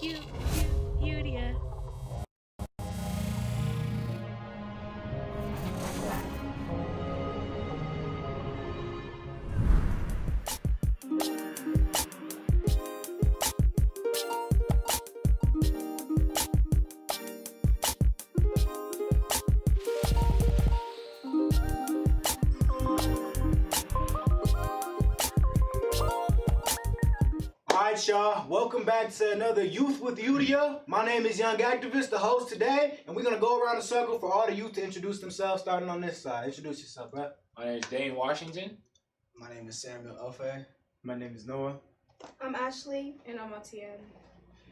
YOUDIA. Alright, y'all, welcome back to another Youth with YOUDIA. My name is Young Activist, the host today, and we're going to go around the circle for all the youth to introduce themselves, starting on this side. Introduce yourself, bro. My name is Dane Washington. My name is Samuel Ofe. My name is Noah. I'm Ashley, and I'm Atienne.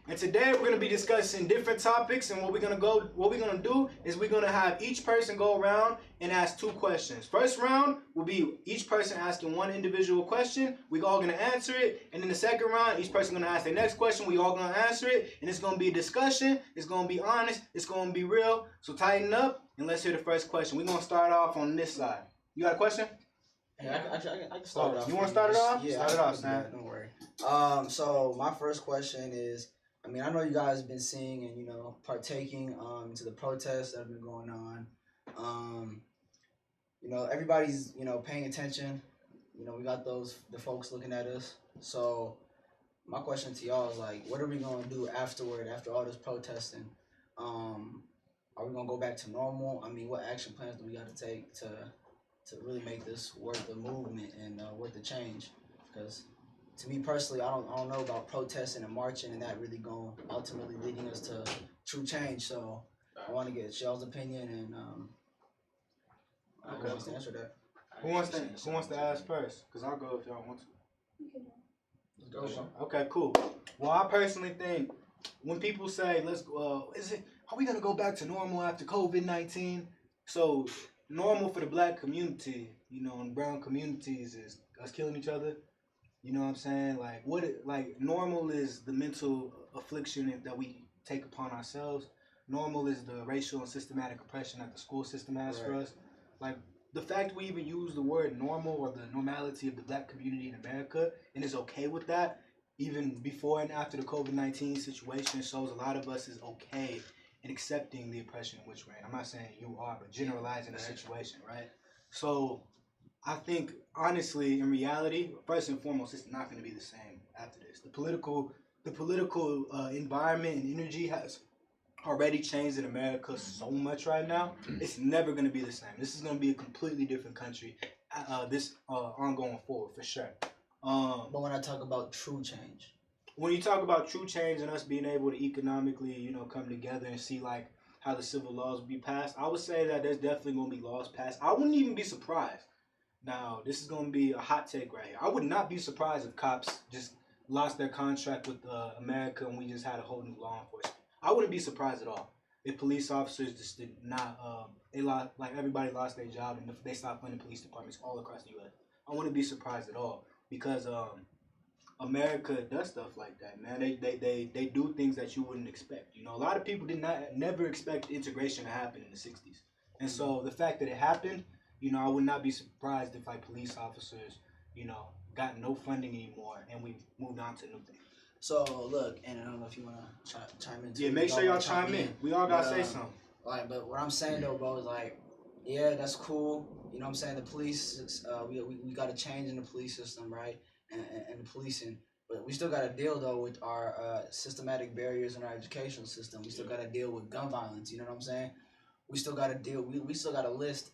And today we're going to be discussing different topics, and what we're going to do is we're going to have each person go around and ask two questions. First round will be each person asking one individual question. We're all going to answer it, and in the second round, each person going to ask their next question. We all going to answer it, and it's going to be a discussion. It's going to be honest. It's going to be real. So tighten up, and let's hear the first question. We're going to start off on this side. You got a question? Yeah, I can start it off. You want to start it off? Yeah, start it off, Sam. Don't worry. So my first question is, I mean, I know you guys have been seeing and, partaking into the protests that have been going on. Everybody's, paying attention. We got the folks looking at us. So my question to y'all is, like, what are we going to do afterward, after all this protesting? Are we going to go back to normal? I mean, what action plans do we got to take to really make this worth the movement and worth the change? Because to me personally, I don't know about protesting and marching and that really going ultimately leading us to true change. So I want to get y'all's opinion and who wants to answer that? Who wants to ask first? Because I'll go if y'all want to. Let's go. Okay, cool. Well, I personally think when people say, "Let's go," are we gonna go back to normal after COVID-19? So normal for the black community, and brown communities is us killing each other. You know what I'm saying? Like normal is the mental affliction that we take upon ourselves. Normal is the racial and systematic oppression that the school system has for us. Like the fact we even use the word normal or the normality of the black community in America and is okay with that, even before and after the COVID-19 situation, shows a lot of us is okay in accepting the oppression in which we're in. I'm not saying you are, but generalizing the situation, right? So I think, honestly, in reality, first and foremost, it's not going to be the same after this. The political environment and energy has already changed in America so much right now. It's never going to be the same. This is going to be a completely different country ongoing forward, for sure. But when I talk about true change. When you talk about true change and us being able to economically, come together and see, like, how the civil laws will be passed, I would say that there's definitely going to be laws passed. I wouldn't even be surprised. Now, this is going to be a hot take right here. I would not be surprised if cops just lost their contract with America and we just had a whole new law enforcement. I wouldn't be surprised at all if police officers just did not, everybody lost their job and they stopped funding police departments all across the U.S. I wouldn't be surprised at all because America does stuff like that, man. They do things that you wouldn't expect. A lot of people never expect integration to happen in the 60s. And so the fact that it happened, I would not be surprised if police officers, got no funding anymore and we moved on to new things. So look, and I don't know if you want to chime in too. Yeah, make sure y'all chime in. We all got to say something. But what I'm saying though, bro, is yeah, that's cool. You know what I'm saying? The police, we got to change in the police system, right? And the policing. But we still got to deal though with our systematic barriers in our educational system. We still got to deal with gun violence. You know what I'm saying? We still got to deal. We still got to list.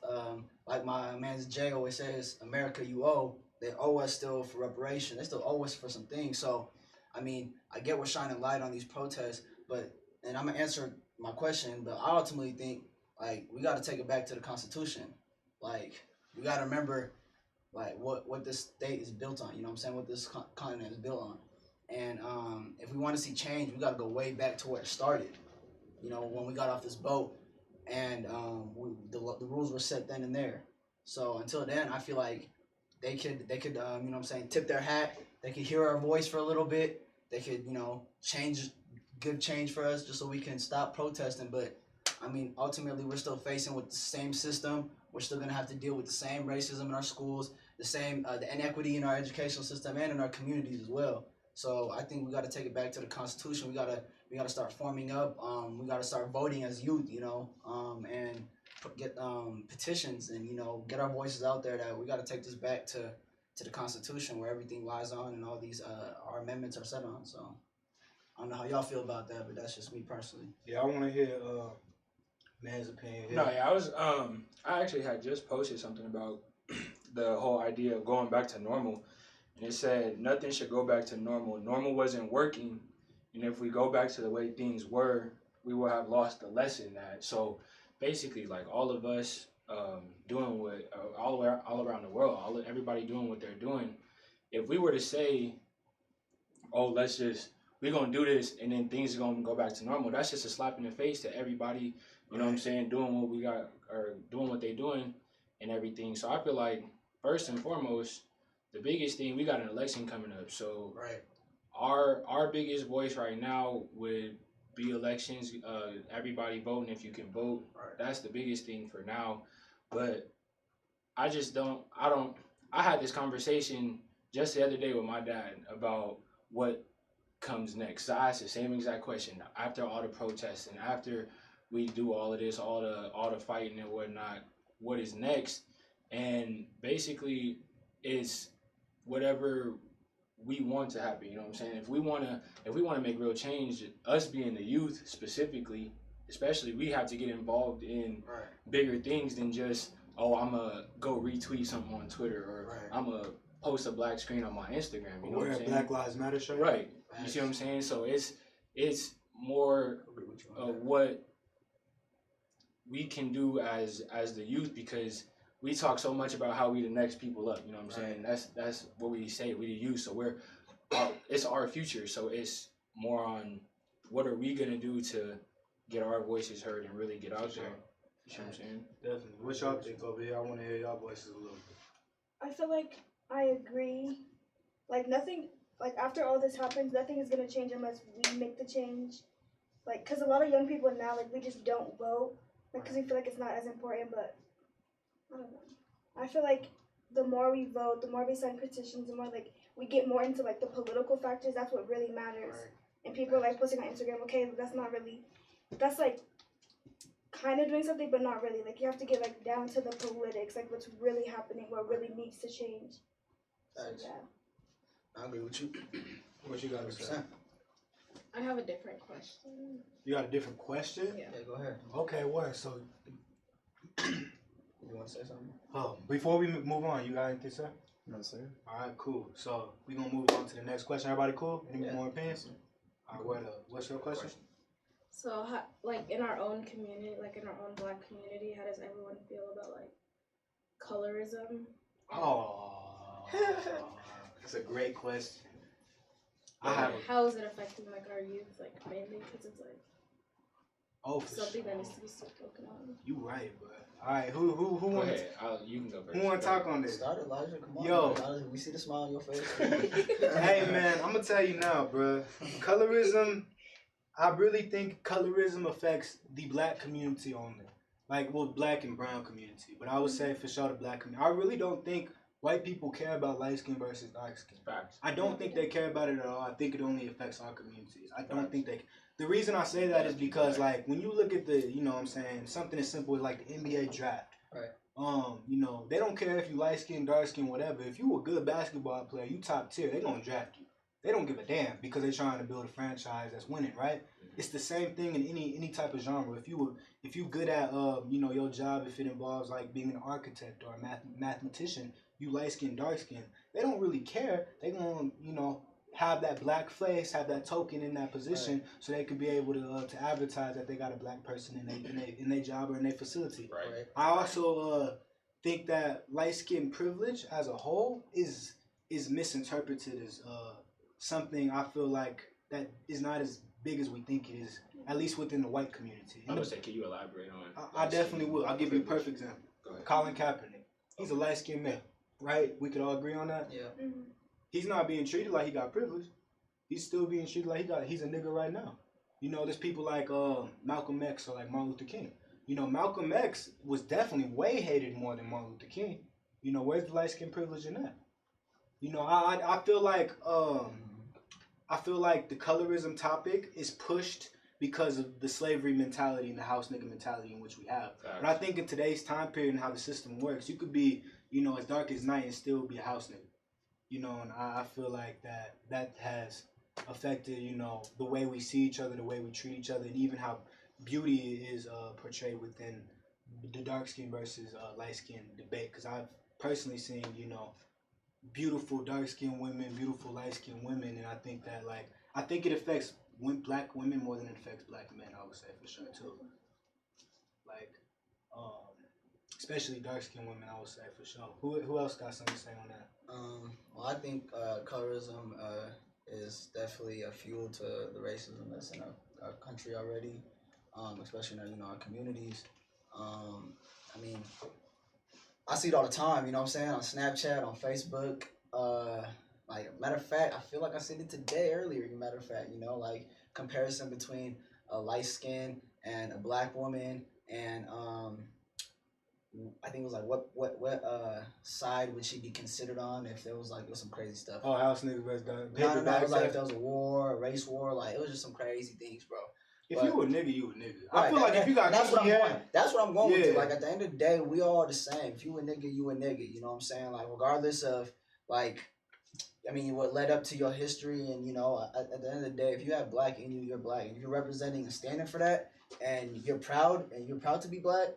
Like my man Jay always says, America, you owe. They owe us still for reparation. They still owe us for some things. So, I mean, I get we're shining light on these protests, and I'm gonna answer my question. But I ultimately think we got to take it back to the Constitution. We got to remember what this state is built on. You know what I'm saying? What this continent is built on. And if we want to see change, we got to go way back to where it started. When we got off this boat. And the rules were set then and there. So until then, I feel like they could tip their hat. They could hear our voice for a little bit. They could, change for us just so we can stop protesting. But I mean, ultimately, we're still facing with the same system. We're still gonna have to deal with the same racism in our schools, the same the inequity in our educational system and in our communities as well. So I think we got to take it back to the Constitution. We gotta start forming up. We gotta start voting as youth, and get petitions and get our voices out there. That we gotta take this back to the Constitution where everything lies on and all these our amendments are set on. So I don't know how y'all feel about that, but that's just me personally. Yeah, I want to hear man's opinion. Here. No, yeah, I actually had just posted something about the whole idea of going back to normal, and it said nothing should go back to normal. Normal wasn't working, and if we go back to the way things were, we will have lost the lesson that. So basically, like all of us doing what all around the world, everybody doing what they're doing. If we were to say, "Oh, we're gonna do this," and then things are gonna go back to normal, that's just a slap in the face to everybody. You know what I'm saying? Doing what we got or doing what they're doing and everything. So I feel like first and foremost, the biggest thing, we got an election coming up. So our biggest voice right now would be elections. Everybody voting if you can vote. That's the biggest thing for now. But I had this conversation just the other day with my dad about what comes next. So I asked the same exact question after all the protests and after we do all of this, all the fighting and whatnot, what is next? And basically it's whatever we want to happen, you know what I'm saying? If we wanna make real change, us being the youth specifically, especially, we have to get involved in bigger things than just, oh, I'ma go retweet something on Twitter or I'ma post a black screen on my Instagram, you know what I'm saying? Black Lives Matter shirt. Right. You see what I'm saying? So it's more of what we can do as the youth, because we talk so much about how we the next people up, you know what I'm saying? That's what we say, we the youth. So it's our future. So it's more on what are we gonna do to get our voices heard and really get out there. You see what I'm saying? Definitely. What y'all think over here? I want to hear y'all voices a little bit. I feel like I agree. Like nothing, like after all this happens, nothing is gonna change unless we make the change. Like, cause a lot of young people now, like we just don't vote, like cause we feel like it's not as important. But I don't know. I feel like the more we vote, the more we sign petitions, the more like we get more into like the political factors. That's what really matters. And people are like posting on Instagram, okay, that's not really, that's like kind of doing something, but not really. Like you have to get like down to the politics, like what's really happening, what really needs to change. So, yeah. I agree with you. What you got to say? I have a different question. You got a different question? Yeah. Yeah, go ahead. Okay, what? So, You want to say something? Before we move on, you got anything to say? No, sir. All right, cool. So, we're going to move on to the next question. Everybody cool? Any more opinions? All right, what's your question? So, like in our own community, like in our own black community, how does everyone feel about like colorism? Oh, that's a great question. How is it affecting like our youth, like mainly because it's like for something sure. that needs to be spoken on. You right, bro. All right, who Go want ahead. You can go first. who want to talk on this? Start, Elijah. Come on. Yo. Elijah, we see the smile on your face. Hey man, I'm gonna tell you now, bro. Colorism, I really think colorism affects the black community only. Like, well, black and brown community. But I would say for sure the black community. I really don't think white people care about light skin versus dark skin. Facts. I don't think they care about it at all. I think it only affects our communities. I don't think they. The reason I say that is because, like, when you look at the, you know what I'm saying, something as simple as like the NBA draft. Right. You know, they don't care if you light skin, dark skin, whatever. If you a good basketball player, you top tier, they gonna draft you. They don't give a damn because they're trying to build a franchise that's winning, right? It's the same thing in any type of genre. If you good at you know, your job, if it involves like being an architect or a mathematician, you light skin, dark skin, they don't really care. They gonna, you know, have that black face, have that token in that position, so they could be able to advertise that they got a black person in their job or in their facility. Right. I also think that light skin privilege as a whole is misinterpreted as something I feel like that is not as big as we think it is, at least within the white community. I would say, can you elaborate on? I definitely will. I'll give you a perfect example. Go ahead. Colin Kaepernick. He's a light skinned male, right? We could all agree on that. Yeah. Mm-hmm. He's not being treated like he got privilege. He's still being treated like he's a nigga right now. You know, there's people like Malcolm X or like Martin Luther King. You know, Malcolm X was definitely way hated more than Martin Luther King. You know, where's the light skin privilege in that? You know, I feel like I feel like the colorism topic is pushed because of the slavery mentality and the house nigga mentality in which we have. Facts. But I think in today's time period and how the system works, you could be, you know, as dark as night and still be a house nigga. You know, and I feel like that has affected, you know, the way we see each other, the way we treat each other, and even how beauty is portrayed within the dark skin versus light skin debate. Because I've personally seen, you know, beautiful dark skinned women, beautiful light skinned women, and I think that I think it affects black women more than it affects black men. I would say for sure too. Like, especially dark skinned women, I would say for sure. Who else got something to say on that? Well, I think colorism is definitely a fuel to the racism that's in our country already, especially in our communities. I mean, I see it all the time, you know what I'm saying, on Snapchat, on Facebook. Like, matter of fact, I feel like I said it today earlier, matter of fact, you know, like, comparison between a light skin and a black woman, and I think it was like what side would she be considered on if there was some crazy stuff. Oh, house niggas versus dark. No, it was like if there was a war, a race war, like it was just some crazy things, bro. If you a nigga, you a nigga. Right, I feel like if you got that's what I'm going. That's what I'm going with it. Yeah. Like at the end of the day, we all the same. If you a nigga, you a nigga. You know what I'm saying? Like regardless of what led up to your history, and at the end of the day, if you have black in you, you're black. And if you're representing and standing for that, and you're proud to be black,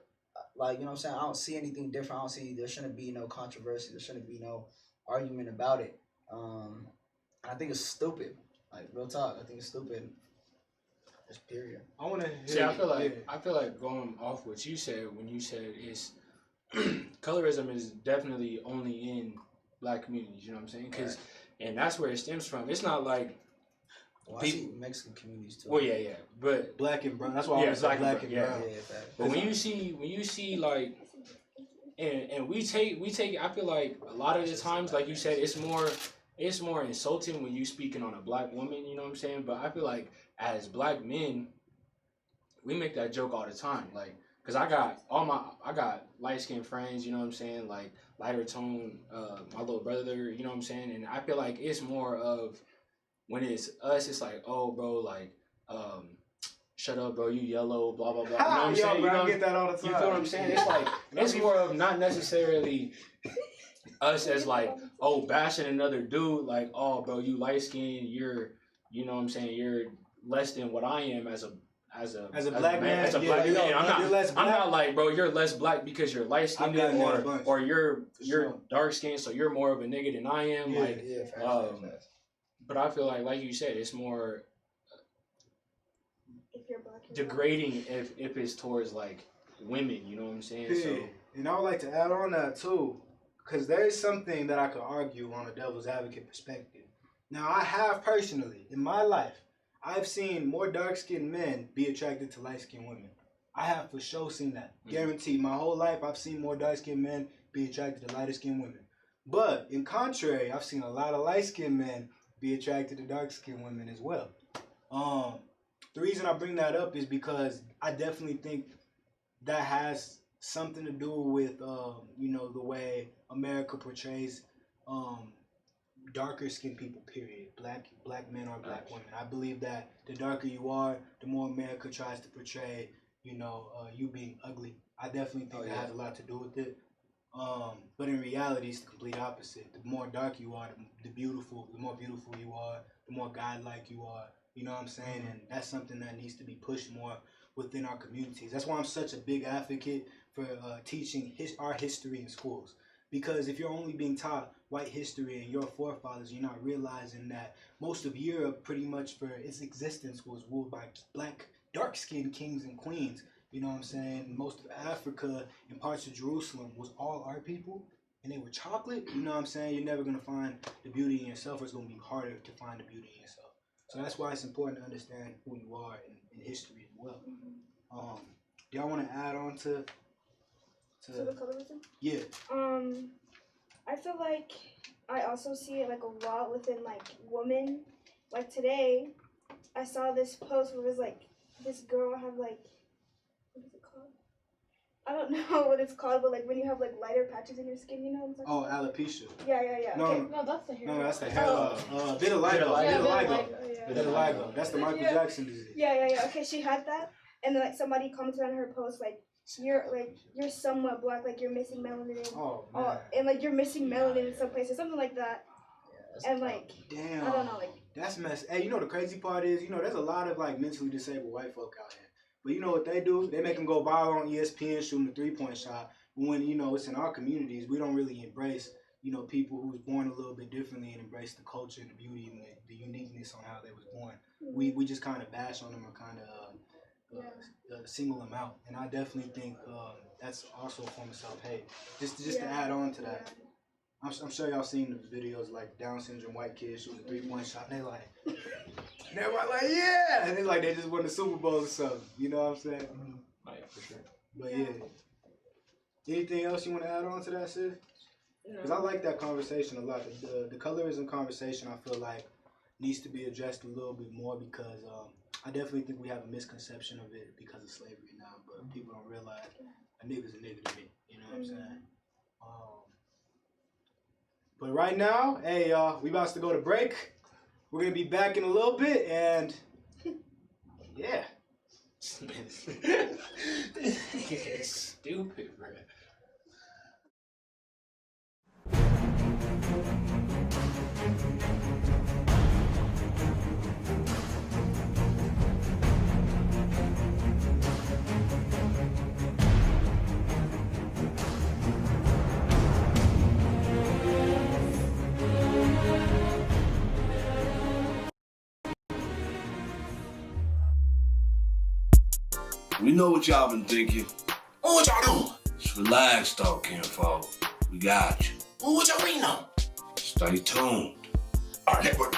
like, you know what I'm saying? I don't see anything different. There shouldn't be no controversy. There shouldn't be no argument about it. I think it's stupid. Like, real talk, I think it's stupid. Just period. I want to see. I feel like going off what you said when you said it's colorism is definitely only in black communities. You know what I'm saying? And that's where it stems from. It's not like. Well, I see Mexican communities too. Well, yeah, but black and brown. That's why I say black and brown. Yeah, but when you see like, and we take. I feel like a lot of the times, like you said, it's more insulting when you speaking on a black woman. You know what I'm saying? But I feel like as black men, we make that joke all the time. Like, cause I got light skinned friends. You know what I'm saying? Like lighter tone. My little brother. You know what I'm saying? And I feel like it's more of. When it's us, it's like, oh, bro, like, shut up, bro, you yellow, blah, blah, blah. You know what I'm saying? Bro, I get that all the time. You feel what I'm saying? It's like, it's more of not necessarily us as like, oh, bashing another dude, like, oh, bro, you light skinned, you're, you know what I'm saying, you're less than what I am as a black man. As a black man. I'm not like, bro, you're less black because you're light skinned or you're dark skinned, so you're more of a nigga than I am. Fast. But I feel like you said, it's more if you're black degrading if it's towards like women. You know what I'm saying? Yeah. So, and I would like to add on that too, because there is something that I could argue on a devil's advocate perspective. Now, I have personally in my life, I've seen more dark-skinned men be attracted to light-skinned women. I have for sure seen that. Guaranteed. My whole life, I've seen more dark-skinned men be attracted to lighter-skinned women. But in contrary, I've seen a lot of light-skinned men be attracted to dark-skinned women as well. The reason I bring that up is because I definitely think that has something to do with the way America portrays darker skinned people, period. Black men or black women. I believe that the darker you are, the more America tries to portray, you being ugly. I definitely think that has a lot to do with it. But in reality, it's the complete opposite. The more dark you are, the more beautiful you are, the more godlike you are. You know what I'm saying? And that's something that needs to be pushed more within our communities. That's why I'm such a big advocate for teaching our history in schools. Because if you're only being taught white history and your forefathers, you're not realizing that most of Europe, pretty much for its existence, was ruled by black, dark-skinned kings and queens. You know what I'm saying? Most of Africa and parts of Jerusalem was all our people, and they were chocolate. You know what I'm saying? You're never going to find the beauty in yourself, or it's going to be harder to find the beauty in yourself. So that's why it's important to understand who you are in history as well. Do y'all want to add on to the colorism? Yeah. I feel like I also see it like a lot within like women. Like today, I saw this post where it was like this girl had like, what is it called? I don't know what it's called, but like when you have like lighter patches in your skin, you know what I'm talking Oh, about? alopecia. Yeah. No, Okay. No, that's the hair. No, that's the loss. hair loss. Vitiligo. Yeah, Vitiligo. vitiligo. Vitiligo. That's the Michael Yeah. Jackson disease. Yeah. Okay, she had that, and then like somebody commented on her post like you're somewhat black, like you're missing melanin. Oh man. And like you're missing melanin in some places, something like that. And like Damn. I don't know, like That's mess. Hey, you know the crazy part is, there's a lot of like mentally disabled white folk out here. But you know what they do? They make them go viral on ESPN shooting a 3-point shot. When it's in our communities, we don't really embrace people who was born a little bit differently and embrace the culture and the beauty and the uniqueness on how they was born. We just kind of bash on them or kind of single them out. And I definitely think that's also a form of self-hate. Just to add on to that. I'm sure y'all seen the videos like Down syndrome white kids shooting a 3-point shot and they're like, yeah! And it's like they just won the Super Bowl or something. You know what I'm saying? Like, for sure. But yeah. Anything else you want to add on to that, sis? Because No. I like that conversation a lot. The colorism conversation, I feel like, needs to be addressed a little bit more because I definitely think we have a misconception of it because of slavery now. But people don't realize a nigga's a nigga to me. You know what I'm saying? But right now, hey y'all, we about to go to break. We're gonna be back in a little bit, and yeah. Stupid, bro. We know what y'all been thinking. What y'all doing? Just relax, though, kinfolk. We got you. What y'all waiting on? Stay tuned. AHRR Network.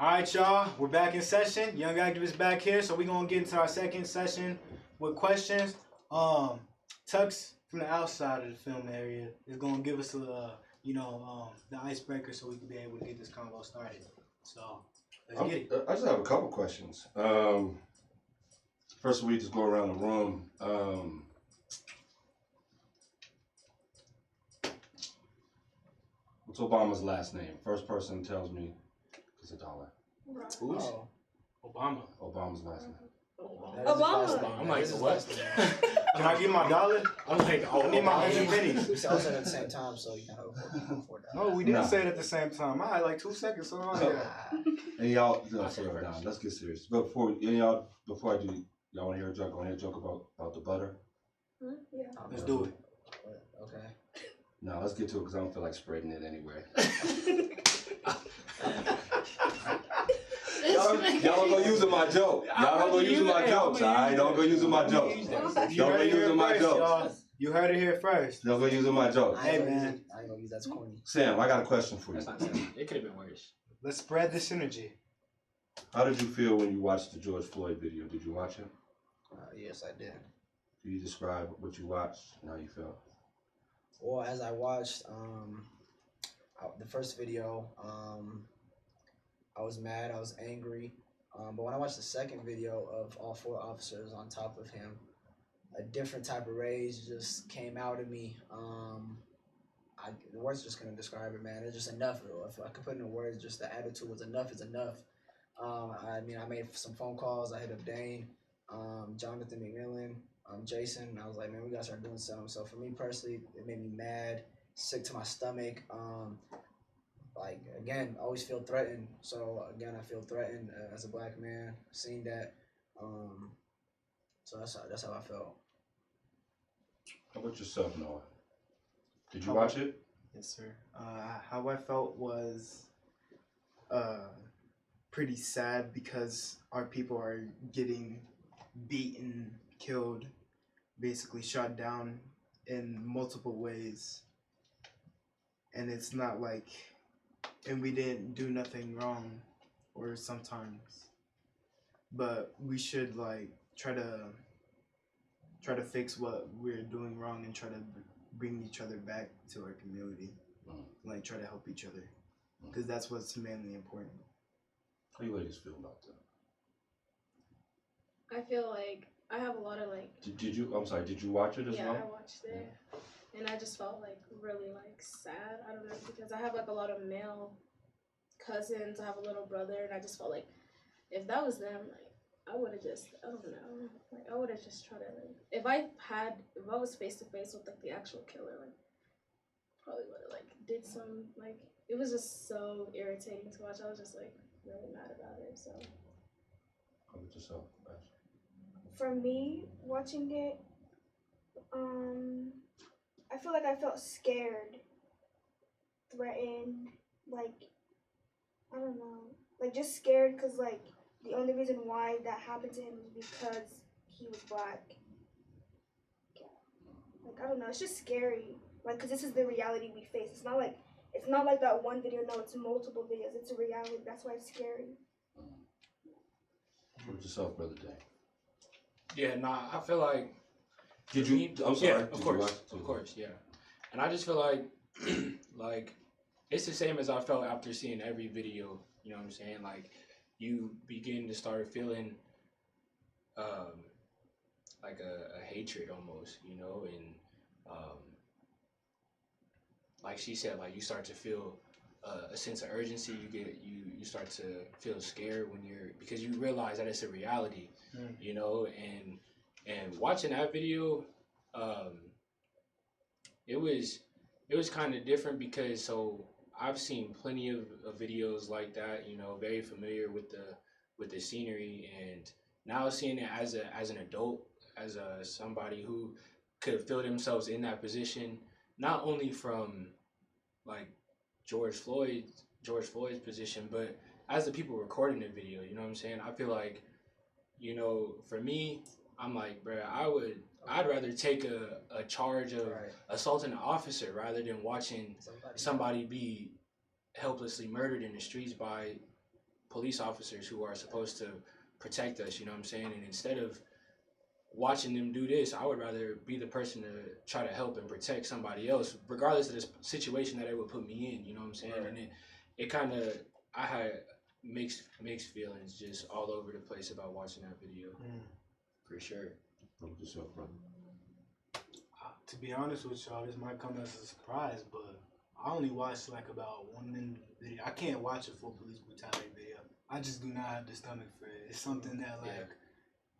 Alright y'all, we're back in session. Young Activists back here, so we're gonna get into our second session with questions. Tux from the outside of the film area is gonna give us the icebreaker so we can be able to get this convo started. So let's get it. I just have a couple questions. First, we just go around the room. What's Obama's last name? First person tells me it's $1. Who's? Oh, Obama. Obama's last name. that is his Obama. last name. I'm That like, is his what? last name. Can I get my dollar? I'm like, I need my 100 We pennies. said it at the same time, so you kind of afford that. No, we didn't Nah. say it at the same time. I had like 2 seconds. So And y'all, no, sorry, nah, let's get serious. But before I do, y'all want to hear a joke? I want to hear a joke about the butter? Yeah. let's do it. Okay. No, let's get to it because I don't feel like spreading it anyway. Y'all don't go using my joke. Y'all don't go using my jokes. Alright, don't go using my jokes. You Don't heard go it here using my first, jokes. y'all. You heard it here first. Don't go using my jokes. I ain't Hey, gonna use man. it. I ain't gonna use that's corny. Sam, I got a question for you. That's not sad. It could have been worse. Let's spread this energy. How did you feel when you watched the George Floyd video? Did you watch it? Yes, I did. Can you describe what you watched and how you felt? Well, as I watched the first video, I was mad, I was angry. But when I watched the second video of all 4 officers on top of him, a different type of rage just came out of me. The words just couldn't describe it, man. It's just enough. If I could put it in words, just the attitude was enough is enough. I made some phone calls. I hit up Dane, Jonathan McMillan, Jason. And I was like, man, we gotta start doing something. So for me personally, it made me mad, sick to my stomach. Like again, I always feel threatened. So again, I feel threatened as a black man, seeing that. So that's how I felt. How about yourself, Noah? Did you watch it? Yes, sir. How I felt was pretty sad because our people are getting beaten, killed, basically shot down in multiple ways. And it's not like, and we didn't do nothing wrong, or sometimes, but we should like try to fix what we're doing wrong and try to bring each other back to our community, like try to help each other, because that's what's mainly important. How you ladies feel about that? I feel like I have a lot of like. Did you? I'm sorry. Did you watch it as well? Yeah, I watched it, and I just felt like really like sad. I don't know, because I have like a lot of male cousins. I have a little brother, and I just felt like if that was them, like I would have just, I don't know, like I would have just tried to like if I was face to face with like the actual killer, like probably would have like did some like it was just so irritating to watch. I was just like really mad about it. So. How about yourself, Ash? For me, watching it, I feel like I felt scared, threatened, like, I don't know, like just scared because like the only reason why that happened to him was because he was black. Like, I don't know, it's just scary, like, because this is the reality we face. It's not like that one video, no, it's multiple videos. It's a reality, that's why it's scary. How about yourself, Brother Day? Yeah, nah, I feel like. Did you? I'm sorry. Yeah, Did of you course, watch it too? of course, yeah. And I just feel like, like, it's the same as I felt after seeing every video. You know what I'm saying? Like, you begin to start feeling, like a hatred almost, you know, and like she said, like you start to feel a sense of urgency. You start to feel scared because you realize that it's a reality, you know, and watching that video, it was kind of different because I've seen plenty of videos like that, you know, very familiar with the scenery, and now seeing it as an adult, as somebody who could feel themselves in that position, not only from like George Floyd's position, but as the people recording the video, you know what I'm saying? I feel like, you know, for me, I'm like, bro, I'd rather take a charge of assaulting an officer rather than watching somebody be helplessly murdered in the streets by police officers who are supposed to protect us, you know what I'm saying? And instead of watching them do this, I would rather be the person to try to help and protect somebody else, regardless of the situation that it would put me in, you know what I'm saying? Right. And it kind of, I had mixed feelings just all over the place about watching that video, for sure. Yourself, brother. To be honest with y'all, this might come as a surprise, but I only watched like about 1 minute video. I can't watch a full police brutality video. I just do not have the stomach for it. It's something that like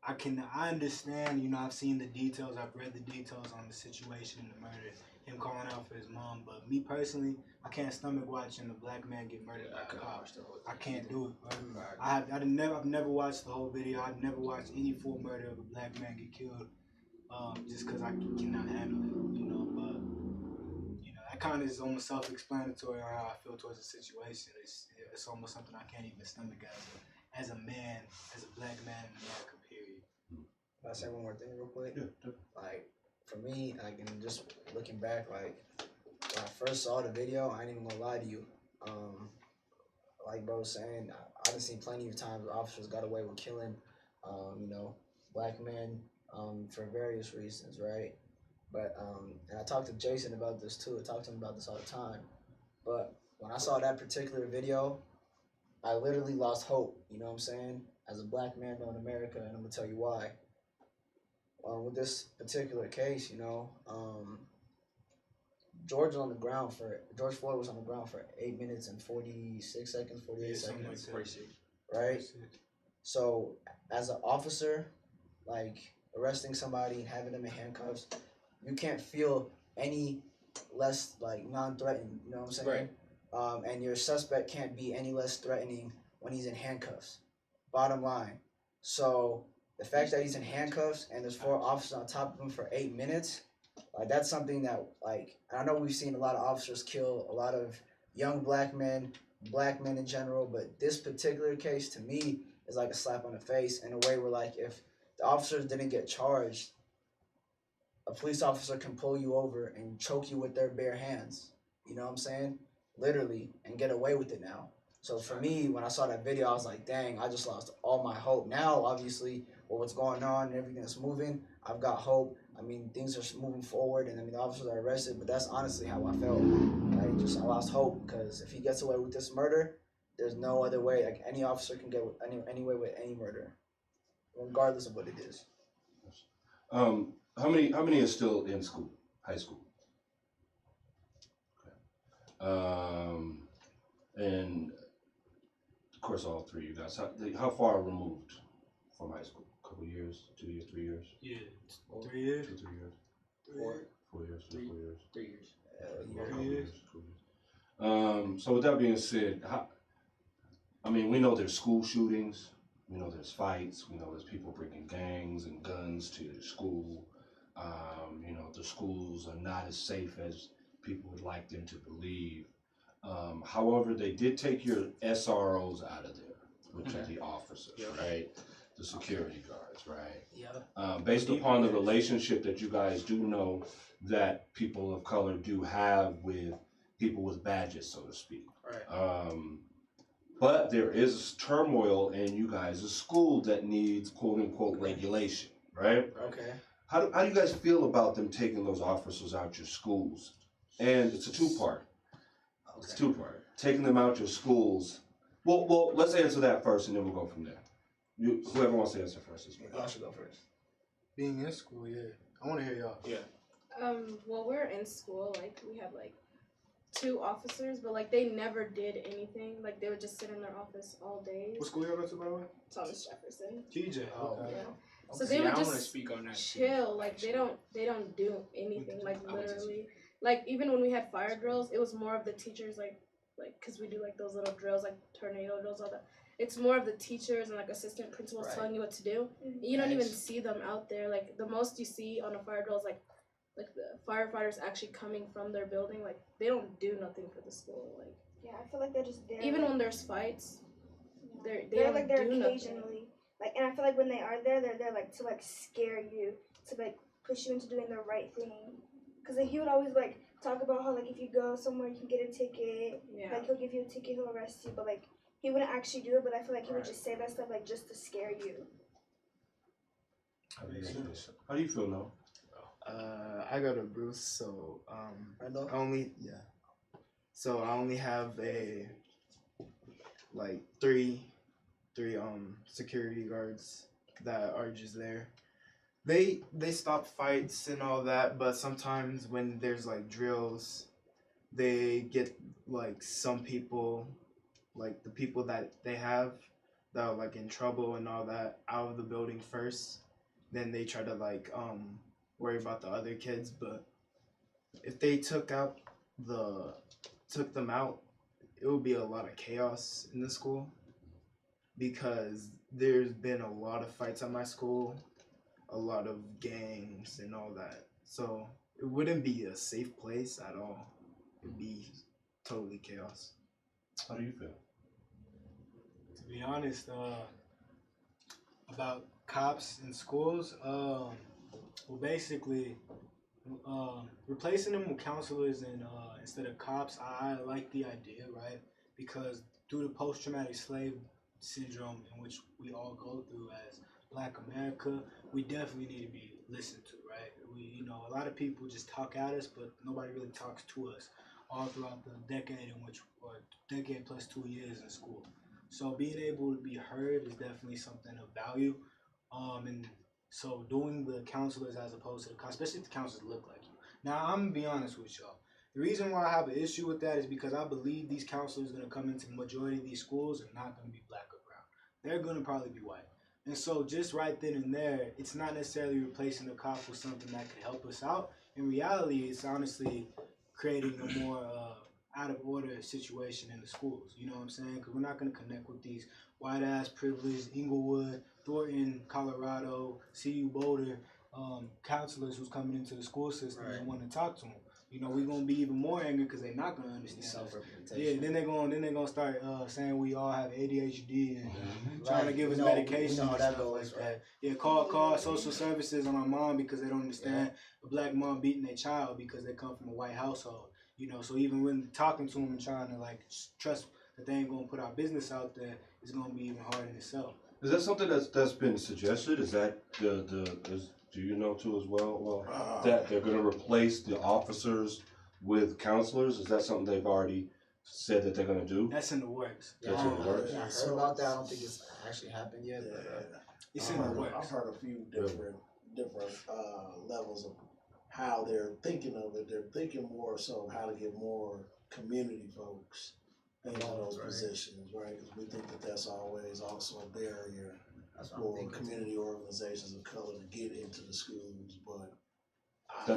I understand, you know, I've seen the details, I've read the details on the situation and the murder, him calling out for his mom, but me personally, I can't stomach watching a black man get murdered by a cop. I can't do it, bro. I've never watched the whole video. I've never watched any full murder of a black man get killed, just because I cannot handle it, you know, but, you know, that kind of is almost self-explanatory on how I feel towards the situation. It's almost something I can't even stomach as a man, as a black man in America, period. Can I say one more thing real quick? Yeah. Like, for me, like, and just looking back, like, when I first saw the video, I ain't even gonna lie to you. Like bro was saying, I've seen plenty of times officers got away with killing, you know, black men for various reasons, right? But, and I talked to Jason about this too. I talk to him about this all the time. But when I saw that particular video, I literally lost hope, you know what I'm saying? As a black man in America, and I'm gonna tell you why. With this particular case, you know, George Floyd was on the ground for 8 minutes and 46 seconds, 48 seconds. Like 46. right? So as an officer, like arresting somebody and having them in handcuffs, you can't feel any less like non-threatened. You know what I'm saying? Right. And your suspect can't be any less threatening when he's in handcuffs. Bottom line. So the fact that he's in handcuffs and there's 4 officers on top of him for 8 minutes, like that's something that like I know we've seen a lot of officers kill a lot of young black men in general, but this particular case to me is like a slap on the face in a way where like if the officers didn't get charged, a police officer can pull you over and choke you with their bare hands. You know what I'm saying? Literally, and get away with it now. So for me, when I saw that video, I was like, dang, I just lost all my hope. Now, obviously, with what's going on and everything that's moving, I've got hope. I mean, things are moving forward, and I mean, the officers are arrested, but that's honestly how I felt. I lost hope, because if he gets away with this murder, there's no other way. Like, any officer can get any way with any murder, regardless of what it is. How many are still in school, high school? Okay. And of course, all 3 of you guys. How far removed from high school? A couple years, 2 years, 3 years? Yeah, 3 years. 2, 3 years. 4 years, 4 years. 3 years. 3 years. So with that being said, I mean, we know there's school shootings. We know there's fights. We know there's people bringing gangs and guns to the school. You know, the schools are not as safe as people would like them to believe. However, they did take your SROs out of there, which are the officers, right? The security guards, right? Yeah. Based upon the relationship that you guys do know that people of color do have with people with badges, so to speak. Right. But there is turmoil in you guys' school that needs quote unquote regulation, right? Okay. How do you guys feel about them taking those officers out your schools? And it's a two-part. Okay. It's two-part. Taking them out your schools. Well, let's answer that first, and then we'll go from there. Whoever wants to answer first is Y'all should go first. Being in school, yeah. I want to hear y'all. Yeah. Well, we're in school, like, we have, like, 2 officers, but, like, they never did anything. Like, they would just sit in their office all day. What school y'all go to, by the way? Thomas Jefferson. TJ. Oh, Okay. Yeah. Okay. So they See, would I want to just speak on that. chill. Like, they don't do anything, like, literally. Like, even when we had fire drills, it was more of the teachers, like, because we do, like, those little drills, like, tornado drills, all that. It's more of the teachers and, like, assistant principals Right. telling you what to do. You don't even see them out there. Like, the most you see on a fire drill is, like the firefighters actually coming from their building. Like, they don't do nothing for the school. Like, Yeah, I feel like they're just there. even like, when there's fights, they they're don't like there do occasionally. nothing. Like, and I feel like when they are there, they're there like to like scare you, to like push you into doing the right thing. Cause like, he would always like talk about how like if you go somewhere you can get a ticket. Yeah. Like he'll give you a ticket, he'll arrest you, but like he wouldn't actually do it. But I feel like he would just say that stuff like just to scare you. How do you feel now? I go to Bruce, so I only have three security guards that are just there. They stop fights and all that, but sometimes when there's like drills, they get like some people, like the people that they have that are like in trouble and all that, out of the building first. Then they try to like worry about the other kids. But if they took them out, it would be a lot of chaos in the school, because there's been a lot of fights at my school, a lot of gangs and all that. So it wouldn't be a safe place at all. It'd be totally chaos. How do you feel? To be honest, about cops in schools, well, basically, replacing them with counselors and instead of cops, I like the idea, right? Because due to post-traumatic slave syndrome, in which we all go through as Black America, we definitely need to be listened to, right? A lot of people just talk at us, but nobody really talks to us all throughout the decade decade plus 2 years in school. So being able to be heard is definitely something of value. And so doing the counselors as opposed to the cops, especially if the counselors look like you. Now, I'm going to be honest with y'all. The reason why I have an issue with that is because I believe these counselors are going to come into the majority of these schools and not going to be Black or brown. they're gonna probably be white. And so just right then and there, it's not necessarily replacing the cop with something that could help us out. In reality, it's honestly creating a more out of order situation in the schools. You know what I'm saying? Because we're not going to connect with these white ass privileged Inglewood, Thornton, Colorado, CU Boulder counselors who's coming into the school system and want to talk to them. You know, we're gonna be even more angry because they're not gonna understand us. Yeah, then they're gonna start saying we all have ADHD and trying to give us medication and stuff like that. Yeah, call social services on our mom because they don't understand a black mom beating their child because they come from a white household. You know, so even when talking to them and trying to like trust that they ain't gonna put our business out there, it's gonna be even harder in itself. Is that something that's been suggested? Is that do you know too as well? That they're going to replace the officers with counselors? Is that something they've already said that they're going to do? That's in the works. Yeah, That's in the works. I heard about that. I don't think it's actually happened yet. But, it's in the works. I've heard a few different levels of how they're thinking of it. They're thinking more so how to get more community folks into those positions, right? Because we think that that's always also a barrier for community organizations of color to get into the schools, but they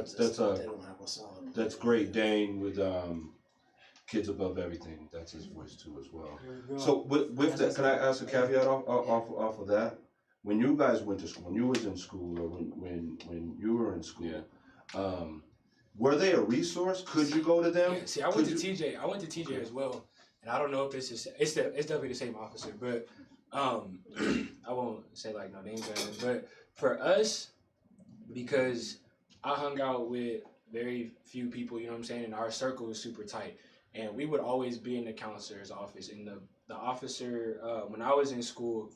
don't have a solid. That's Great Dane with Kids Above Everything. That's his voice too as well. So with that, can I ask a caveat off of that? When you guys went to school, when you was in school, or when you were in school, were they a resource? Could you go to them? Yeah, see, I went to TJ. I went to TJ as well, and I don't know if it's definitely the same officer, but. I won't say like no names or anything, but for us, because I hung out with very few people, you know what I'm saying, and our circle was super tight, and we would always be in the counselor's office. And the officer, when I was in school,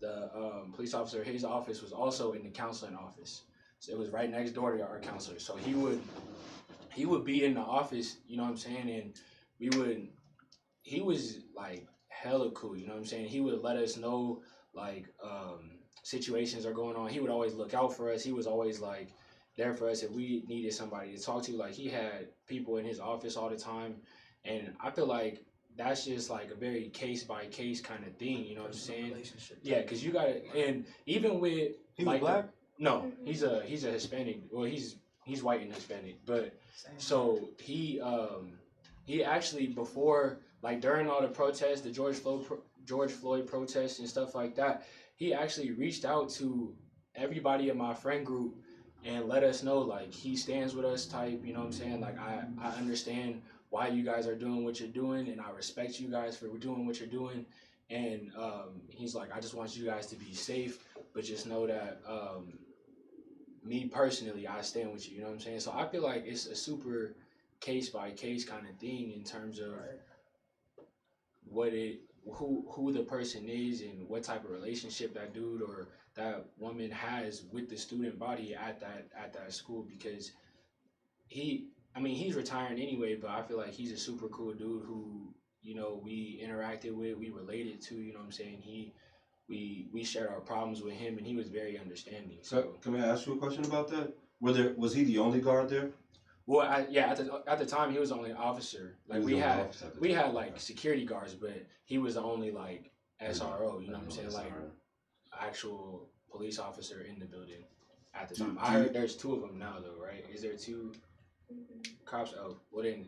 the police officer, his office was also in the counseling office, so it was right next door to our counselor. So he would be in the office, you know what I'm saying, and he was like hella cool, you know what I'm saying? He would let us know like situations are going on. He would always look out for us. He was always like there for us if we needed somebody to talk to. Like he had people in his office all the time, and I feel like that's just like a very case by case kind of thing, you know what I'm saying? Yeah, because you gotta, and even with he like was black? No, he's a Hispanic. Well, he's white and Hispanic, but so he actually before. Like during all the protests, the George Floyd protests and stuff like that, he actually reached out to everybody in my friend group and let us know like he stands with us type, you know what I'm saying? Like I understand why you guys are doing what you're doing, and I respect you guys for doing what you're doing. And he's like, I just want you guys to be safe, but just know that me personally, I stand with you, you know what I'm saying? So I feel like it's a super case by case kind of thing in terms of who the person is and what type of relationship that dude or that woman has with the student body at that school, because he's retiring anyway, but I feel like he's a super cool dude who, you know, we interacted with, we related to, you know what I'm saying? We shared our problems with him, and he was very understanding. So can I ask you a question about that? Was he the only guard there? Well, at the time he was the only officer. Like we had like security guards, but he was the only like SRO. You know what I'm saying? Like actual police officer in the building at the time. I heard there's two of them now though, right? Is there two cops? Oh, well then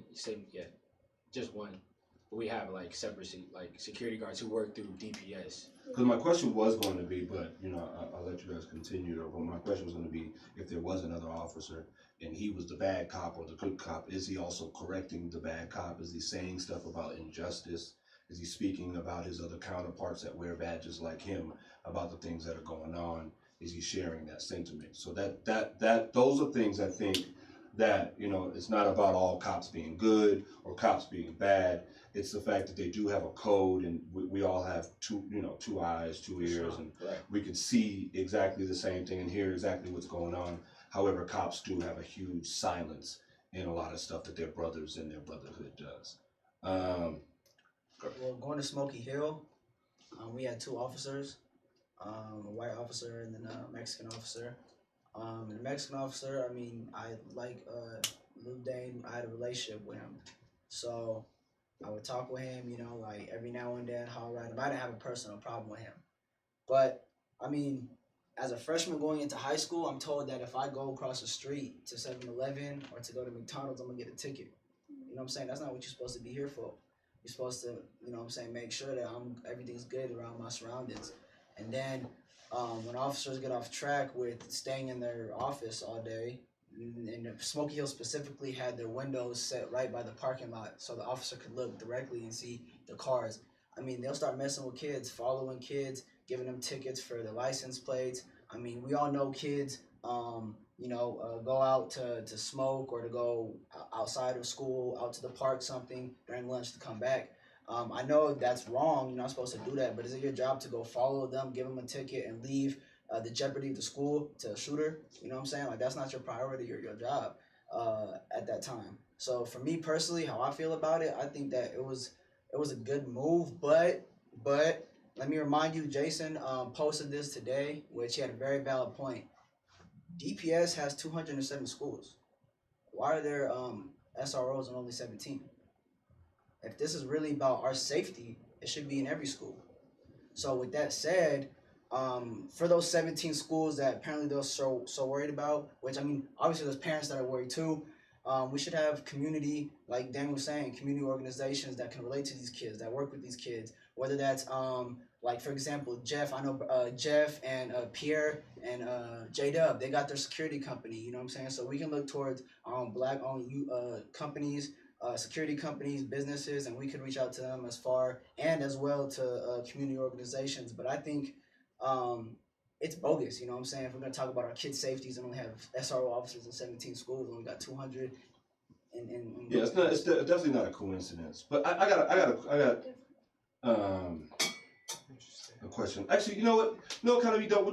just one. But we have like separate like security guards who work through DPS. Because my question was going to be, but you know, I'll let you guys continue. But my question was going to be, if there was another officer and he was the bad cop or the good cop, is he also correcting the bad cop? Is he saying stuff about injustice? Is he speaking about his other counterparts that wear badges like him about the things that are going on? Is he sharing that sentiment? So those are things I think that, you know, it's not about all cops being good or cops being bad. It's the fact that they do have a code, and we all have two eyes, two ears, and we can see exactly the same thing and hear exactly what's going on. However, cops do have a huge silence in a lot of stuff that their brothers and their brotherhood does. Well, going to Smoky Hill, we had two officers, a white officer and then a Mexican officer. The Mexican officer, I mean, I like Lou Dane. I had a relationship with him, so I would talk with him, you know, like every now and then, holler at him. I didn't have a personal problem with him, But I mean, as a freshman going into high school, I'm told that if I go across the street to 7-Eleven or to go to McDonald's, I'm gonna get a ticket. You know what I'm saying? That's not what you're supposed to be here for. You're supposed to, you know what I'm saying, make sure that everything's good around my surroundings. And then when officers get off track with staying in their office all day, and Smoky Hill specifically had their windows set right by the parking lot so the officer could look directly and see the cars. I mean, they'll start messing with kids, following kids, giving them tickets for the license plates. I mean, we all know kids, go out to smoke or to go outside of school, out to the park, something during lunch to come back. I know that's wrong. You're not supposed to do that, but is it your job to go follow them, give them a ticket, and leave the jeopardy of the school to a shooter? You know what I'm saying? Like, that's not your priority or your job at that time. So for me personally, how I feel about it, I think that it was a good move, but let me remind you, Jason posted this today, which he had a very valid point. DPS has 207 schools. Why are there SROs in only 17? If this is really about our safety, it should be in every school. So with that said, for those 17 schools that apparently they're so worried about, which I mean, obviously there's parents that are worried too, we should have community, like Dan was saying, community organizations that can relate to these kids, that work with these kids, whether that's like for example, Jeff, I know Jeff and Pierre and J-Dub, they got their security company, you know what I'm saying? So we can look towards black-owned companies, security companies, businesses, and we can reach out to them as well to community organizations. But I think it's bogus, you know what I'm saying? If we're gonna talk about our kids' safeties and only have SRO officers in 17 schools and we got 200 yeah, it's definitely not a coincidence. But I got a question. Actually, you know what, what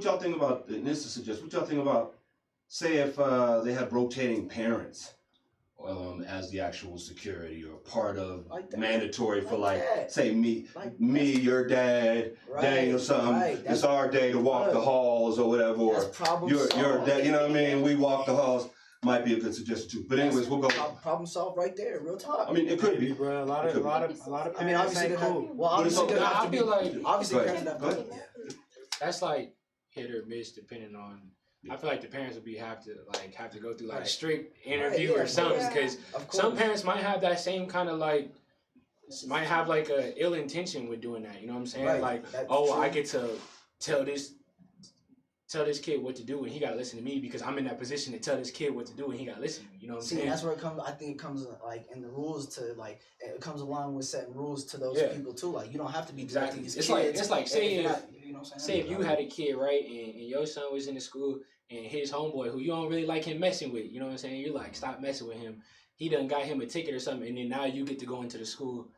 y'all think about, and this is suggest, what y'all think about, say if they had rotating parents as the actual security or part of mandatory for say me, your dad, Daniel, something. It's our day to walk the halls or whatever. Or your dad, you know what I mean? We walk the halls. Might be a good suggestion too. But anyways, we'll go. Problem solved right there, real talk. I mean, it could be, bro. A lot of I mean, obviously ain't cool. I feel like obviously parents have to. that's like hit or miss depending on. I feel like the parents would have to go through like a strict interview or something, because some parents might have that same kind of might have like a ill intention with doing that. You know what I'm saying? Right. Like, That's oh, true. I get to tell this kid what to do, and he gotta listen to me because I'm in that position to tell this kid what to do, and he gotta listen to me. You know what I'm saying? That's where it comes. I think it comes like in the rules to it comes along with setting rules to those people too. Like, you don't have to be directing these kids. It's like say you know what I'm saying? say if you had a kid, right, and your son was in the school and his homeboy who you don't really like him messing with, you know what I'm saying? You're like, stop messing with him. He done got him a ticket or something, and then now you get to go into the school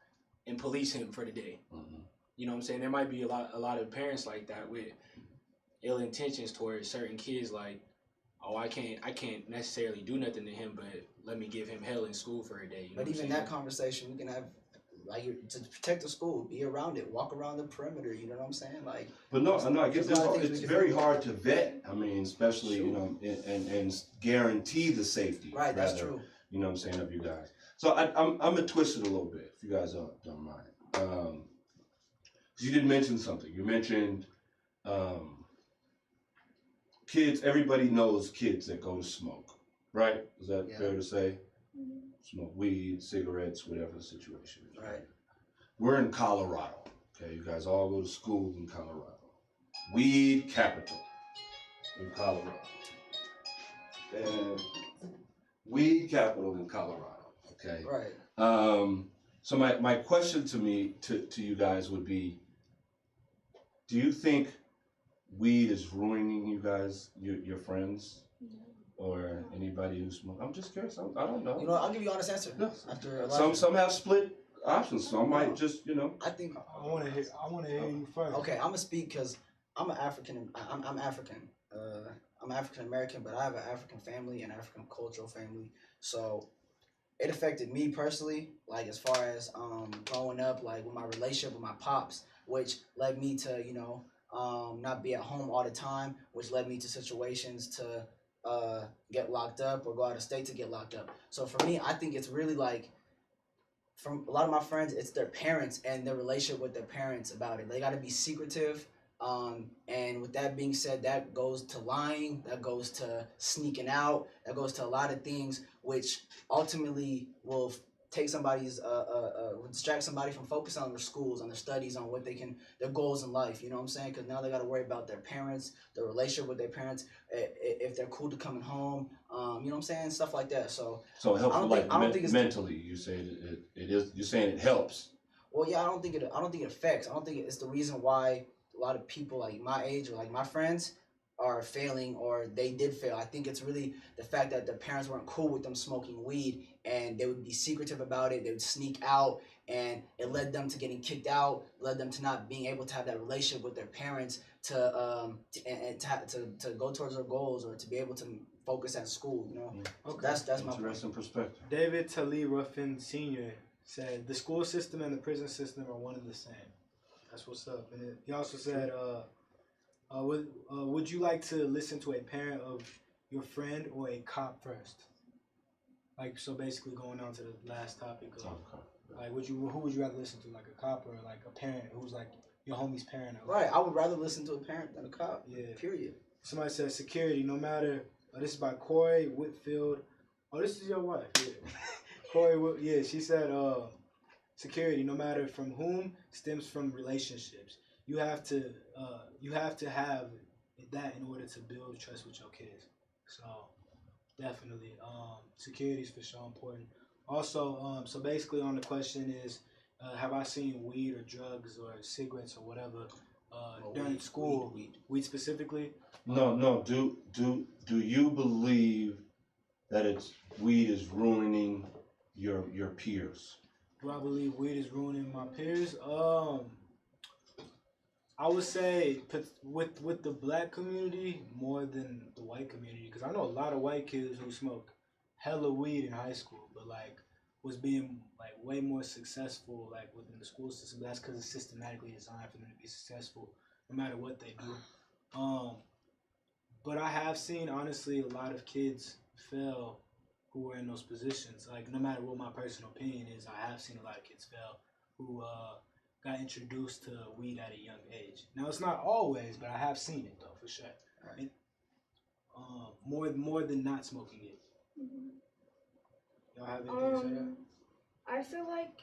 and police him for the day. Mm-hmm. You know what I'm saying? There might be a lot of parents like that with ill intentions towards certain kids, like, oh, I can't necessarily do nothing to him, but let me give him hell in school for a day. You know but even that conversation we can have, like, to protect the school, be around it, walk around the perimeter. You know what I'm saying? Like, but no, I guess it's very hard to vet. I mean, especially and guarantee the safety. Right, that's true. You know what I'm saying, of you guys. So I'm gonna twist it a little bit, if you guys don't mind. 'Cause you did mention something. You mentioned kids. Everybody knows kids that go to smoke, right? Is that fair to say? Mm-hmm. Smoke weed, cigarettes, whatever the situation is. Right. We're in Colorado. Okay, you guys all go to school in Colorado. Weed capital in Colorado. And weed capital in Colorado. Okay. Right. So my question to you guys would be, do you think weed is ruining you guys, your friends, or anybody who smokes? I'm just curious. I don't know. You know, I'll give you an honest answer. Yeah. After a lot some have split options. Some might just, I think I want to hear you first. Okay, I'm gonna speak because I'm an African. I'm African. I'm African American, but I have an African family and African cultural family. So it affected me personally, like as far as growing up, like with my relationship with my pops, which led me to not be at home all the time, which led me to situations to get locked up or go out of state to get locked up. So for me, I think it's really like, from a lot of my friends, it's their parents and their relationship with their parents about it. They got to be secretive. And with that being said, that goes to lying, that goes to sneaking out, that goes to a lot of things, which ultimately will take somebody's distract somebody from focusing on their schools, on their studies, on what they can, their goals in life. You know what I'm saying? Because now they got to worry about their parents, their relationship with their parents, if they're cool to coming home. You know what I'm saying? Stuff like that. So it helps I don't think it's mentally. You say it is. You're saying it helps. Well, yeah, I don't think it affects. I don't think it's the reason why a lot of people like my age or like my friends are failing, or they did fail. I think it's really the fact that their parents weren't cool with them smoking weed, and they would be secretive about it. They would sneak out, and it led them to getting kicked out, led them to not being able to have that relationship with their parents to go towards their goals, or to be able to focus at school. You know, Okay. So that's my Interesting perspective. David Talib Ruffin Sr. said the school system and the prison system are one and the same. That's what's up. And he also said, would you like to listen to a parent of your friend or a cop first? Like, so basically going on to the last topic of, like, who would you rather listen to, like a cop or like a parent who's like your homie's parent? Right, I would rather listen to a parent than a cop. Yeah. Period. Somebody said security, no matter, this is by Corey Whitfield. Oh, this is your wife. Yeah. Corey, she said, security, no matter from whom, stems from relationships. You have to have that in order to build trust with your kids. So definitely, security is for sure important. Also, so basically on the question is, have I seen weed or drugs or cigarettes or whatever during school? Weed specifically? No. Do you believe that weed is ruining your peers? Do I believe weed is ruining my peers? I would say with the black community more than the white community, because I know a lot of white kids who smoked hella weed in high school, but like was being like way more successful like within the school system. That's because it's systematically designed for them to be successful no matter what they do. But I have seen honestly a lot of kids fail who were in those positions. Like no matter what my personal opinion is, I have seen a lot of kids fail who got introduced to weed at a young age. Now it's not always, but I have seen it though for sure. Right. More than not smoking it. Mm-hmm. Y'all have anything to say that? I feel like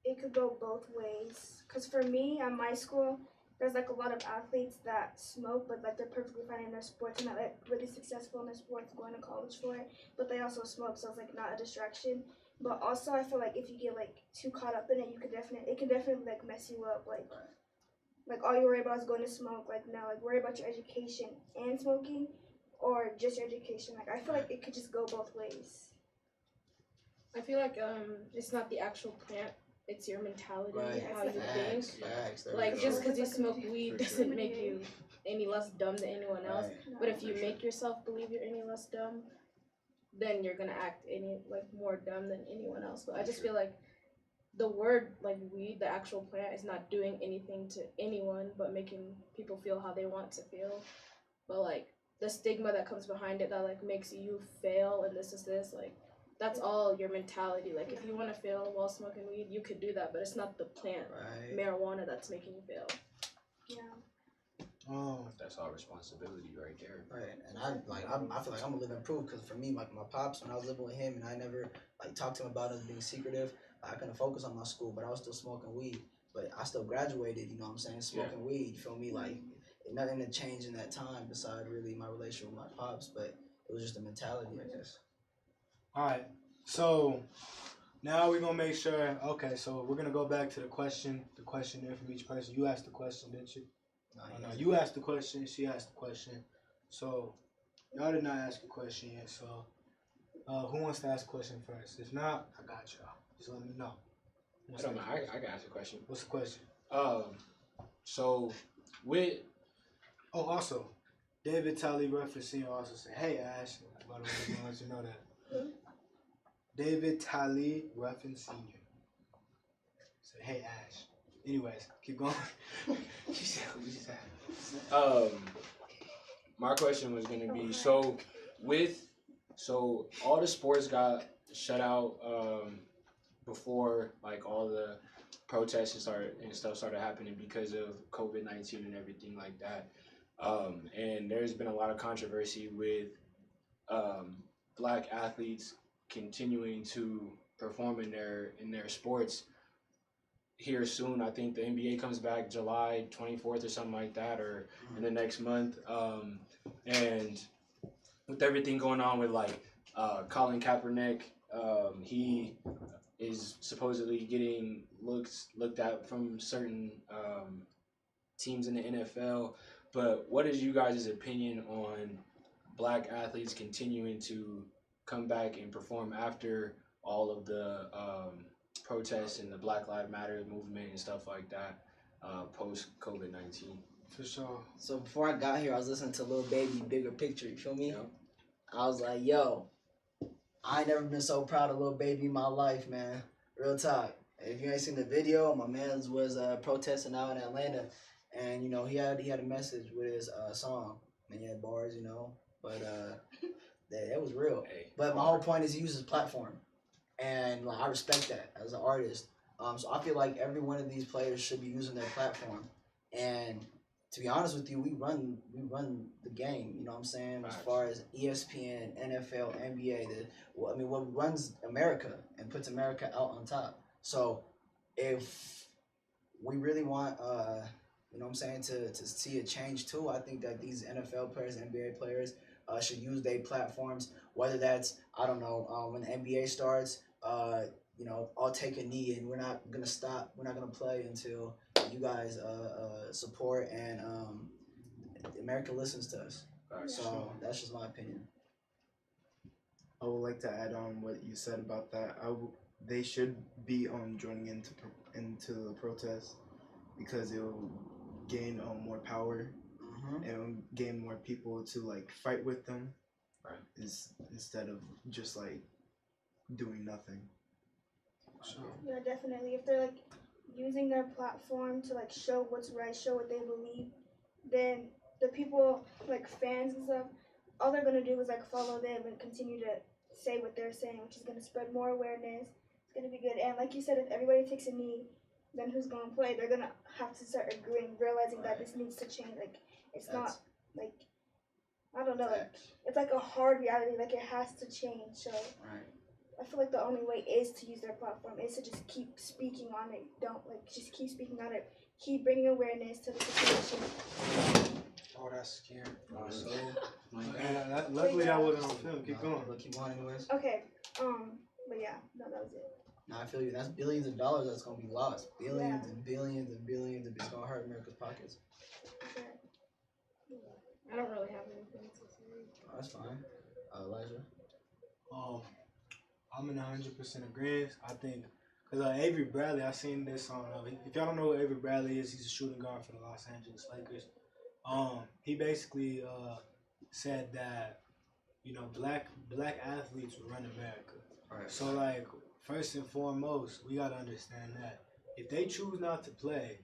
it could go both ways. Cause for me at my school, there's like a lot of athletes that smoke, but like they're perfectly fine in their sports and not like really successful in their sports, going to college for it. But they also smoke, so it's like not a distraction. But also, I feel like if you get like too caught up in it, it can definitely like mess you up. Like all you worry about is going to smoke. Like now, like worry about your education and smoking, or just your education. Like I feel like it could just go both ways. I feel like it's not the actual plant, it's your mentality, how you think. Like just because you smoke weed doesn't make you any less dumb than anyone else. But if you make yourself believe you're any less dumb, then you're gonna act more dumb than anyone else. But I just feel like the word like weed, the actual plant, is not doing anything to anyone but making people feel how they want to feel. But like the stigma that comes behind it that like makes you fail and this, like that's all your mentality. Like if you want to fail while smoking weed, you could do that, but it's not the plant, marijuana, that's making you fail. Yeah. That's all responsibility right there. Right, and I feel like I'm a living proof, because for me, my pops, when I was living with him and I never like talked to him about it being secretive, I couldn't focus on my school, but I was still smoking weed. But I still graduated, you know what I'm saying, smoking weed, you feel me? Like nothing had changed in that time besides really my relationship with my pops, but it was just a mentality, I guess. All right, so now we're gonna make sure. Okay, so we're gonna go back to the questionnaire from each person. You asked the question, didn't you? No, you asked the question. She asked the question. So y'all did not ask a question yet. So who wants to ask a question first? If not, I got y'all. Just let me know. I don't know. I can ask a question. What's the question? So with also, David Talley Ruffin Sr. also said, "Hey Ash." By the way, I want you to know that. David Talley Ruffin Sr. said, "Hey Ash." Anyways, keep going. My question was gonna be so all the sports got shut out before like all the protests and stuff started happening because of COVID-19 and everything like that. And there's been a lot of controversy with black athletes continuing to perform in their sports. Here soon, I think the NBA comes back July 24th or something like that, or in the next month. And with everything going on with like Colin Kaepernick, he is supposedly getting looked at from certain teams in the NFL. But what is you guys' opinion on black athletes continuing to come back and perform after all of the protests and the Black Lives Matter movement and stuff like that post COVID-19? For sure. So before I got here, I was listening to Lil Baby, Bigger Picture. You feel me? Yep. I was like, yo, I ain't never been so proud of Lil Baby in my life, man. Real talk. If you ain't seen the video, my man's was protesting out in Atlanta, and you know he had a message with his song, and he had bars, you know. But that was real. Hey, but my whole point is he uses his platform, and like I respect that as an artist. So I feel like every one of these players should be using their platform, and to be honest with you, we run the game. You know what I'm saying? As far as ESPN, NFL, NBA, what runs America and puts America out on top. So if we really want, you know what I'm saying, to see a change too, I think that these NFL players, NBA players, should use their platforms. Whether that's, I don't know, when the NBA starts, you know, I'll take a knee and we're not gonna stop. We're not gonna play until you guys support and America listens to us. So that's just my opinion. I would like to add on what you said about that. They should be joining into the protest because it will gain more power and it will gain more people to like fight with them, instead of just like doing nothing. Yeah, definitely. If they're like using their platform to like show what's right, show what they believe, then the people, like fans and stuff, all they're gonna do is like follow them and continue to say what they're saying, which is gonna spread more awareness. It's gonna be good. And like you said, if everybody takes a knee, then who's gonna play? They're gonna have to start agreeing, realizing that this needs to change. Like it's not like, I don't know, like it's like a hard reality. Like it has to change. So I feel like the only way is to use their platform, is to just keep speaking on it. Don't like just keep speaking on it. Keep bringing awareness to the situation. Oh, that's scary. Luckily that wasn't on film. Keep going. Keep going anyways. Okay. But yeah, no, that was it. No, I feel you. That's billions of dollars that's gonna be lost. Billions and billions and billions, and it's gonna hurt America's pockets. I don't really have anything to say. Oh, that's fine. Elijah. I'm in 100% agreement. I think because Avery Bradley, I seen this on. If y'all don't know who Avery Bradley is, he's a shooting guard for the Los Angeles Lakers. He basically said that, you know, black athletes will run America. Right. So like first and foremost, we gotta understand that if they choose not to play,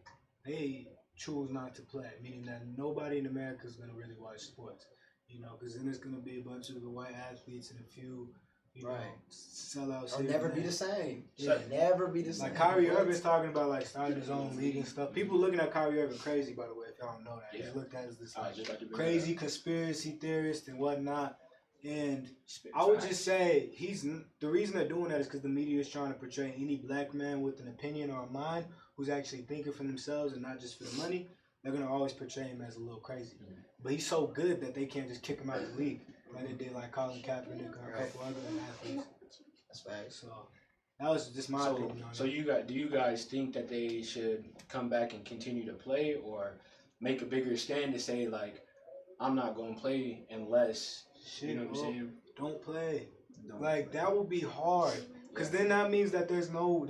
they choose not to play, meaning that nobody in America is gonna really watch sports. You know, because then there's gonna be a bunch of the white athletes and a few. You know, sellouts. It'll never be the same. Yeah. It'll never be the same. Like Kyrie Irving's talking about like starting his own league and stuff. People looking at Kyrie Irving crazy, by the way, if y'all don't know that. He's looked at as this like crazy conspiracy theorist and whatnot. And I would just say the reason they're doing that is because the media is trying to portray any black man with an opinion or a mind who's actually thinking for themselves and not just for the money. They're gonna always portray him as a little crazy. But he's so good that they can't just kick him out of the league. Like they did like Colin Kaepernick or a couple other athletes. That's facts. So that was just my opinion on it. So do you guys think that they should come back and continue to play, or make a bigger stand to say like, I'm not gonna play unless you know what I'm saying? Don't play. That would be hard. Cause then that means that there's no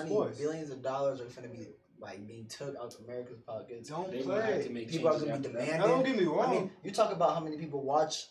sports. Billions of dollars are gonna be like being took out of America's pockets. Don't play. People are gonna be demanding. Now, don't get me wrong. I mean, you talk about how many people watch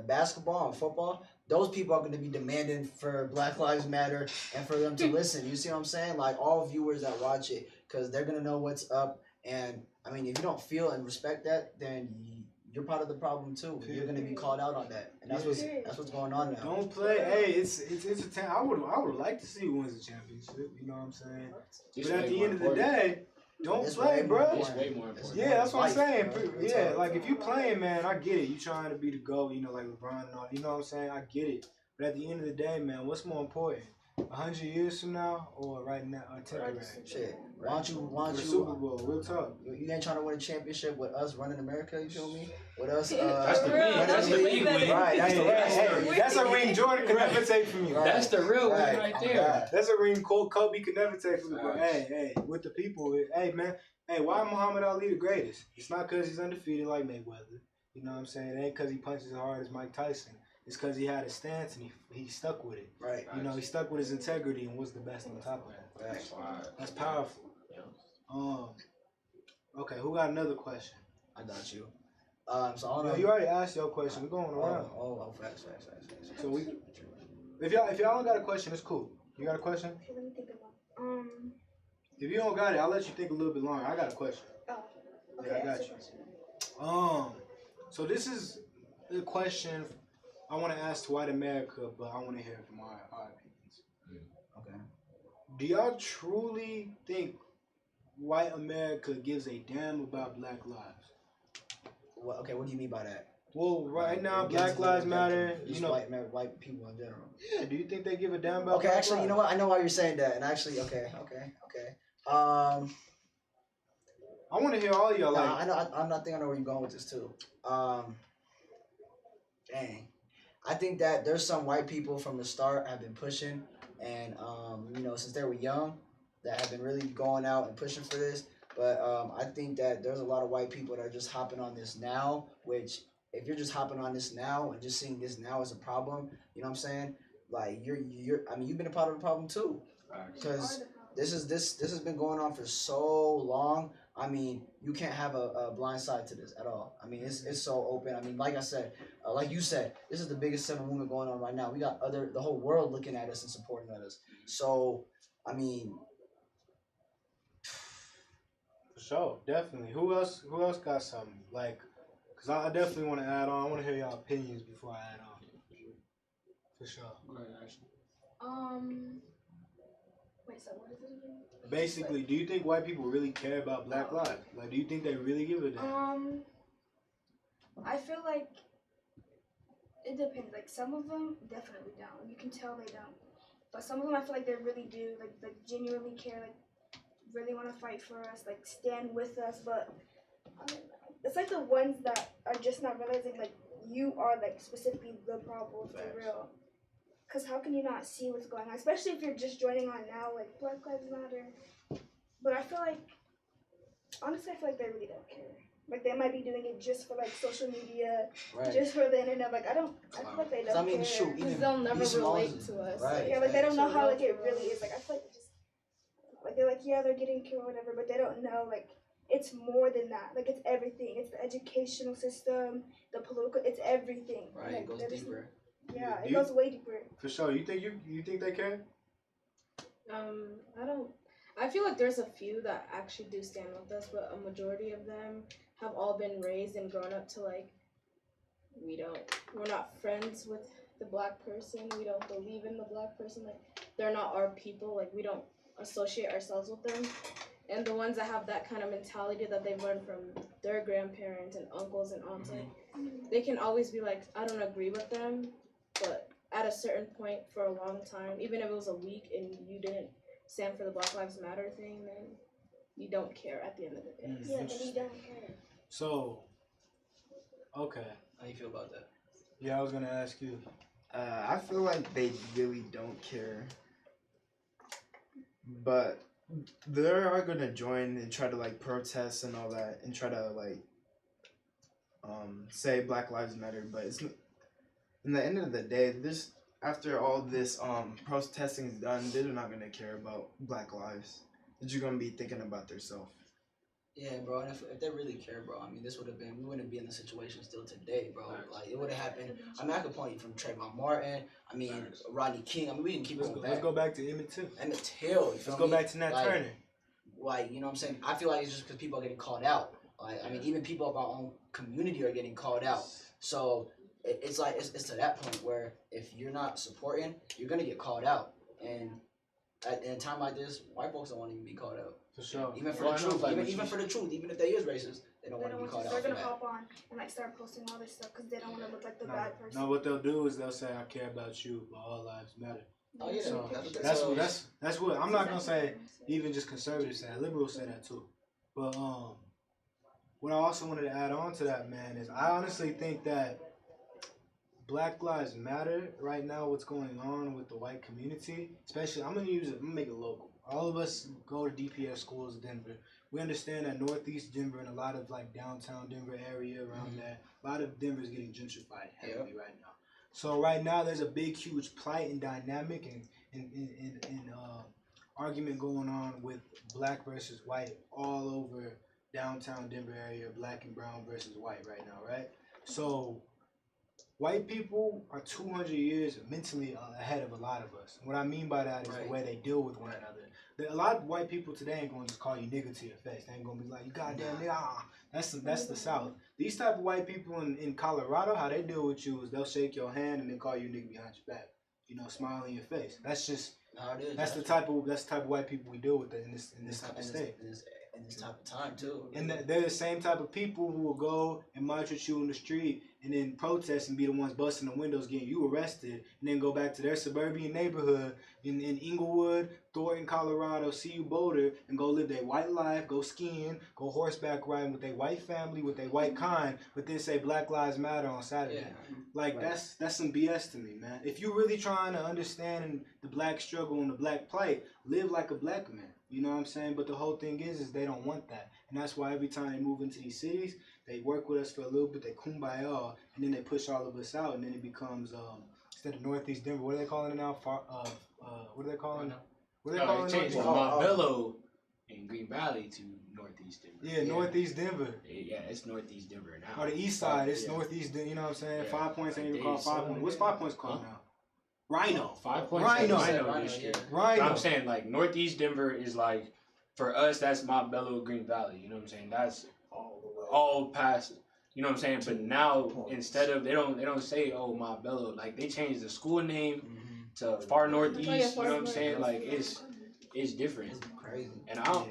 basketball and football. Those people are gonna be demanding for Black Lives Matter and for them to listen. You see what I'm saying? Like all viewers that watch it, because they're gonna know what's up. And I mean, if you don't feel and respect that, then you're part of the problem too. You're gonna be called out on that, and that's what's going on now. Don't play. Hey, it's a I would like to see who wins the championship. You know what I'm saying? It's But at way the more end of the important. day, don't It's play, way bro. more It's way more important. Yeah, that's what I'm saying. Bro. Yeah, like if you playing, man, I get it. You trying to be the GOAT, you know, like LeBron and all. You know what I'm saying? I get it. But at the end of the day, man, what's more important? 100 years from now or right now? Or temporary? Shit. Why don't For the you Super Bowl, real talk. you ain't trying to win a championship with us running America, you feel me? With us That's the ring. running That's the ring win. Right, that's the Hey, that's a ring Jordan could never take from you. Right. That's the real win Right. right Oh, there. God. That's a ring Kobe could never take from you. But Facts. hey, with the people, hey, man. Hey, why Muhammad Ali the greatest? It's not because he's undefeated like Mayweather. You know what I'm saying? It ain't because he punches as hard as Mike Tyson. It's because he had a stance and he stuck with it. Right. You know, he stuck with his integrity and was the best on top of that. Right. That's powerful. Okay, who got another question? I got you. So I don't No, know. you already asked your question. We're going around. Facts. So if y'all don't got a question, it's cool. You got a question? Okay, let me think about. If you don't got it, I'll let you think a little bit longer. I got a question. Oh. Okay, Yeah, I got ask you. your question. So this is a question I want to ask to white America, but I want to hear it from our opinions. Okay. Do y'all truly think white America gives a damn about Black lives? What do you mean by that? Well, right now, It gives Black a Lives damn Matter. to just You know, white people in general. yeah. Do you think they give a damn about? Okay, Black actually, you know lives? what? I know why you're saying that, and actually, okay. I want to hear all y'all. Like, I know. I'm not thinking I know where you're going with this too. Dang. I think that there's some white people from the start have been pushing, and since they were young, that have been really going out and pushing for this. But I think that there's a lot of white people that are just hopping on this now. Which, if you're just hopping on this now and just seeing this now as a problem, you know what I'm saying? Like you've been a part of the problem too, because this has been going on for so long. I mean, you can't have a blind side to this at all. I mean, it's so open. I mean, like I said, like you said, this is the biggest civil movement going on right now. We got the whole world looking at us and supporting us. So, I mean, for sure, definitely. Who else got something? Like, cause I definitely want to add on. I want to hear y'all opinions before I add on. For sure. Go ahead, Ashley. Wait, so what is it again? Basically, do you think white people really care about Black lives? Like, do you think they really give a damn? I feel like it depends. Like some of them definitely don't. You can tell they don't. But some of them I feel like they really do. Like genuinely care. Like really want to fight for us. Like stand with us. But I don't know. It's like the ones that are just not realizing like you are like specifically the problem for real. Because how can you not see what's going on? Especially if you're just joining on now, like Black Lives Matter. But I feel like, honestly, I feel like they really don't care. Like they might be doing it just for like social media, right. just for the internet. Like I feel like they don't care. Shoot, Because they'll never these relate laws- to us. Right. Yeah, like they don't know how like it really is. Like I feel like just like they're like, yeah, they're getting killed or whatever, but they don't know like it's more than that. Like it's everything. It's the educational system, the political. It's everything. Right, Like, it goes they're just- deeper. Yeah, Do it you- goes way deeper. For sure. You think they care? I don't. I feel like there's a few that actually do stand with us, but a majority of them have all been raised and grown up to like, we're not friends with the Black person. We don't believe in the Black person. Like, they're not our people. Like, we don't associate ourselves with them. And the ones that have that kind of mentality that they've learned from their grandparents and uncles and aunts, like, they can always be like, I don't agree with them, but at a certain point for a long time, even if it was a week and you didn't stand for the Black Lives Matter thing, then you don't care at the end of the day. Yeah, then you don't care. So, okay. How you feel about that? Yeah, I was gonna ask you. I feel like they really don't care, but they are gonna join and try to like protest and all that and try to like say Black Lives Matter. But it's in the end of the day, this after all this protesting is done, they're not gonna care about Black lives. They're just gonna be thinking about themselves. Yeah, bro. And if they really care, bro, I mean, we wouldn't be in the situation still today, bro. Like, it would have happened. I mean, I could point you from Trayvon Martin. I mean, Rodney King. I mean, we can keep going back. Let's go back to Emmett too. Emmett Till. Let's go back to Nat Turner. Like, you know what I'm saying? I feel like it's just because people are getting called out Like I mean, even people of our own community are getting called out. So it's like it's to that point where if you're not supporting, you're gonna get called out. And in a time like this, white folks don't want to even be called out. For sure. Even for Well, the I know, truth, like, even for the truth, even if they is racist, they don't They want to don't be want called to. out They're for gonna that. hop on and like start posting all this stuff because they don't want to look like the No, bad person. no, what they'll do is they'll say, "I care about you, but all lives matter." Oh yeah, So that's that's what I'm not gonna say. Even just conservatives say that. Liberals say that too. But what I also wanted to add on to that, man, is I honestly think that Black Lives Matter right now. What's going on with the white community, especially, I'm gonna make it local. All of us go to DPS schools in Denver. We understand that Northeast Denver and a lot of like downtown Denver area around there, a lot of Denver is getting gentrified heavily right now. So right now there's a big, huge plight and dynamic and argument going on with black versus white all over downtown Denver area, black and brown versus white right now, right? So white people are 200 years mentally ahead of a lot of us. What I mean by that is the way they deal with one another. A lot of white people today ain't gonna just call you nigga to your face. They ain't gonna be like, you goddamn nigga. That's the South. These type of white people in Colorado, how they deal with you is they'll shake your hand and then call you nigga behind your back. You know, smile in your face. That's just how it is. That's the type of white people we deal with in this type of state. In this type of time too. And they're the same type of people who will go and march with you in the street and then protest and be the ones busting the windows, getting you arrested, and then go back to their suburban neighborhood in Inglewood, Thornton, Colorado, CU Boulder, and go live their white life, go skiing, go horseback riding with their white family, with their white kind, but then say Black Lives Matter on Saturday. Like that's some BS to me, man. If you're really trying to understand the black struggle and the black plight, live like a black man. You know what I'm saying? But the whole thing is they don't want that. And that's why every time they move into these cities, they work with us for a little bit, they kumbaya, and then they push all of us out, and then it becomes, instead of Northeast Denver, what are they calling it now? What are they calling it? What are they calling it? They changed from Montbello in Green Valley to Northeast Denver. Yeah, Northeast Denver. Yeah, it's Northeast Denver now. Or the east side, it's Northeast Denver, you know what I'm saying? 5 Points ain't even called 5 Points. What's 5 Points called now? Rhino. 5 Points. Rhino district. Rhino. But I'm saying like Northeast Denver is like, for us, that's Montbello, Green Valley. You know what I'm saying? That's all past. You know what I'm saying? But now instead of they don't say Montbello, like they changed the school name to Far Northeast. You know what I'm saying? Like it's different. It's crazy. And I don't,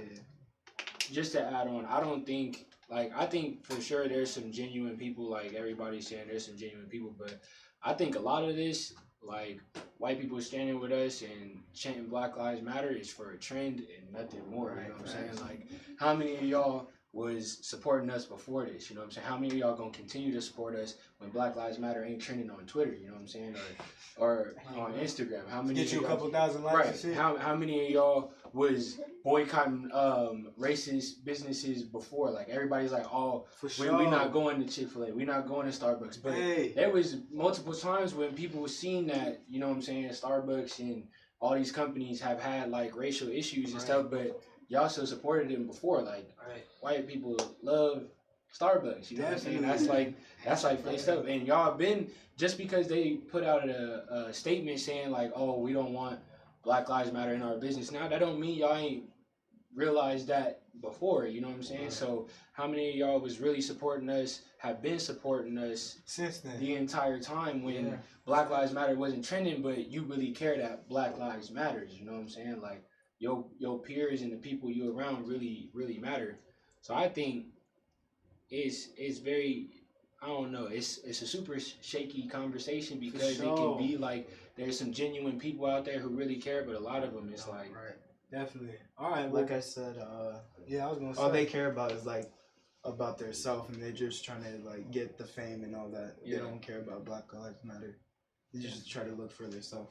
just to add on, I think for sure there's some genuine people, like everybody's saying there's some genuine people, but I think a lot of this, like white people standing with us and chanting Black Lives Matter, is for a trend and nothing more. You know what I'm saying? Like, how many of y'all was supporting us before this? You know what I'm saying? How many of y'all gonna continue to support us when Black Lives Matter ain't trending on Twitter? You know what I'm saying? Or on Instagram? How many? Get you a couple thousand likes and shit. How many of y'all was boycotting racist businesses before? Like everybody's like, we not going to Chick-fil-A, we not going to Starbucks. But there was multiple times when people were seeing that, you know what I'm saying, Starbucks and all these companies have had like racial issues and stuff, but y'all still supported them before. Like white people love Starbucks, you know what I'm saying? That's like their stuff. And y'all been, just because they put out a statement saying like, we don't want Black Lives Matter in our business now, that don't mean y'all ain't realized that before, you know what I'm saying? So how many of y'all was really supporting us, have been supporting us since then, the entire time when Black Lives Matter wasn't trending, but you really care that Black Lives Matters, you know what I'm saying? Like your peers and the people you around really, really matter. So I think it's very, I don't know, it's a super shaky conversation because it can be like there's some genuine people out there who really care, but a lot of them it's like definitely. All right, like I said, I was gonna say all they care about is like about their self, and they're just trying to like get the fame and all that. They don't care about Black Lives Matter. They just try to look for their self.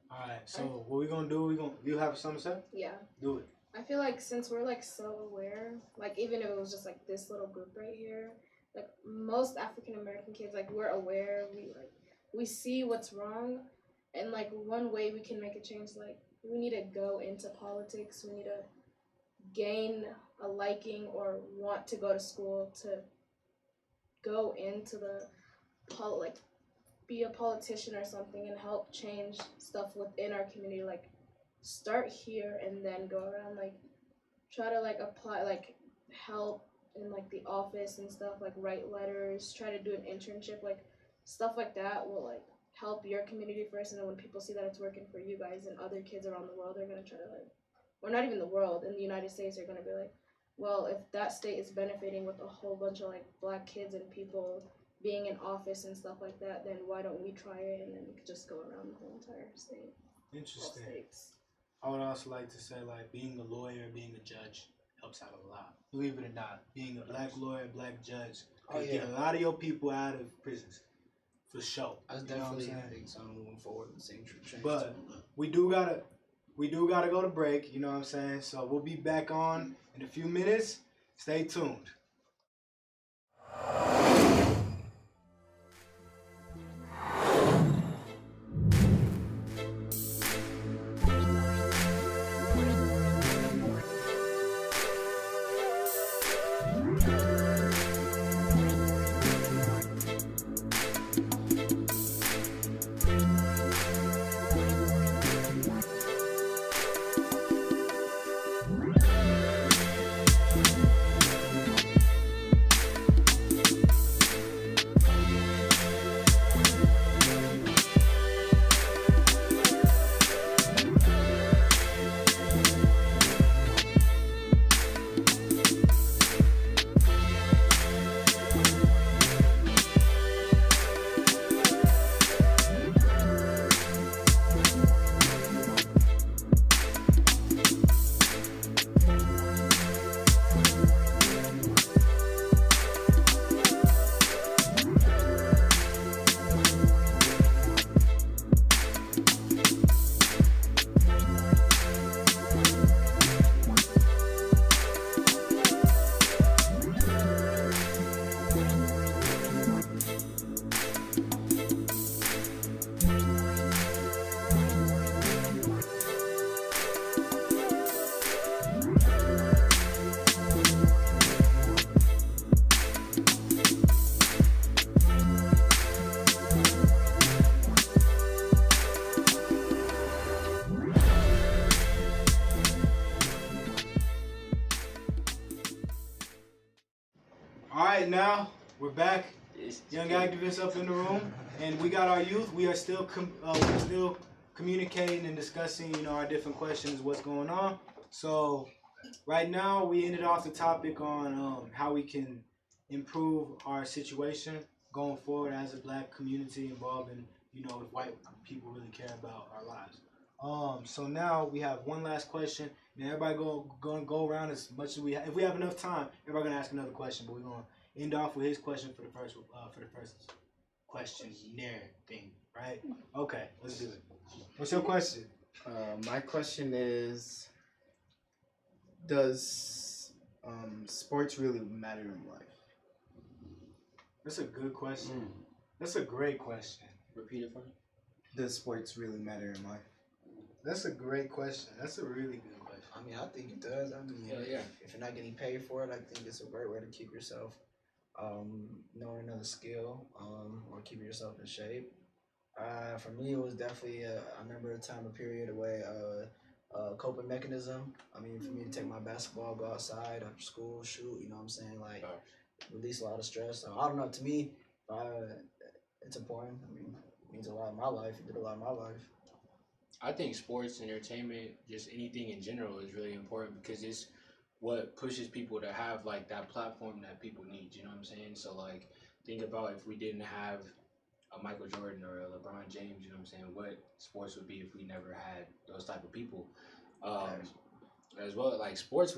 All right, so what we gonna do? You have something to say? Yeah. Do it. I feel like since we're like so aware, like even if it was just like this little group right here, like most African American kids, like we're aware, we see what's wrong, and like one way we can make a change, like we need to go into politics. We need to gain a liking or want to go to school to go into the be a politician or something and help change stuff within our community. Like start here and then go around, like try to like apply, like help in like the office and stuff, like write letters, try to do an internship, like stuff like that will like help your community first, and then when people see that it's working for you guys and other kids around the world, they're gonna try to like, or not even the world, in the United States, they're gonna be like, well, if that state is benefiting with a whole bunch of like black kids and people being in office and stuff like that, then why don't we try it and then just go around the whole entire state? Interesting. All states. I would also like to say, like, being a lawyer, being a judge helps out a lot. Believe it or not, being a black lawyer, black judge could get a lot of your people out of prisons, for sure. That's You know what I'm definitely saying? I think something moving forward and seeing true change. But we do gotta go to break. You know what I'm saying? So we'll be back on in a few minutes. Stay tuned. All right, now we're back. Young activists up in the room, and we got our youth. We are still communicating and discussing, you know, our different questions, what's going on. So right now we ended off the topic on how we can improve our situation going forward as a black community involved in, you know, if white people really care about our lives. So now we have one last question. And everybody gonna go around as much as we have. If we have enough time, everybody gonna ask another question. But we're gonna end off with his question for the first questionnaire thing, right? Okay, let's do it. What's your question? My question is, does sports really matter in life? That's a good question. That's a great question. Repeat it for me. Does sports really matter in life? That's a great question. That's a really good question. I mean, I think it does. I mean, if you're not getting paid for it, I think it's a great way to keep yourself knowing another skill or keeping yourself in shape. For me, it was definitely, I remember a time, a period away, coping mechanism. I mean, for me to take my basketball, go outside after school, shoot, you know what I'm saying? Like, release a lot of stress. So, I don't know, to me, it's important. I mean, it means a lot in my life. It did a lot in my life. I think sports, entertainment, just anything in general is really important because it's what pushes people to have like that platform that people need, you know what I'm saying? So like think about if we didn't have a Michael Jordan or a LeBron James, you know what I'm saying, what sports would be if we never had those type of people. As well, like sports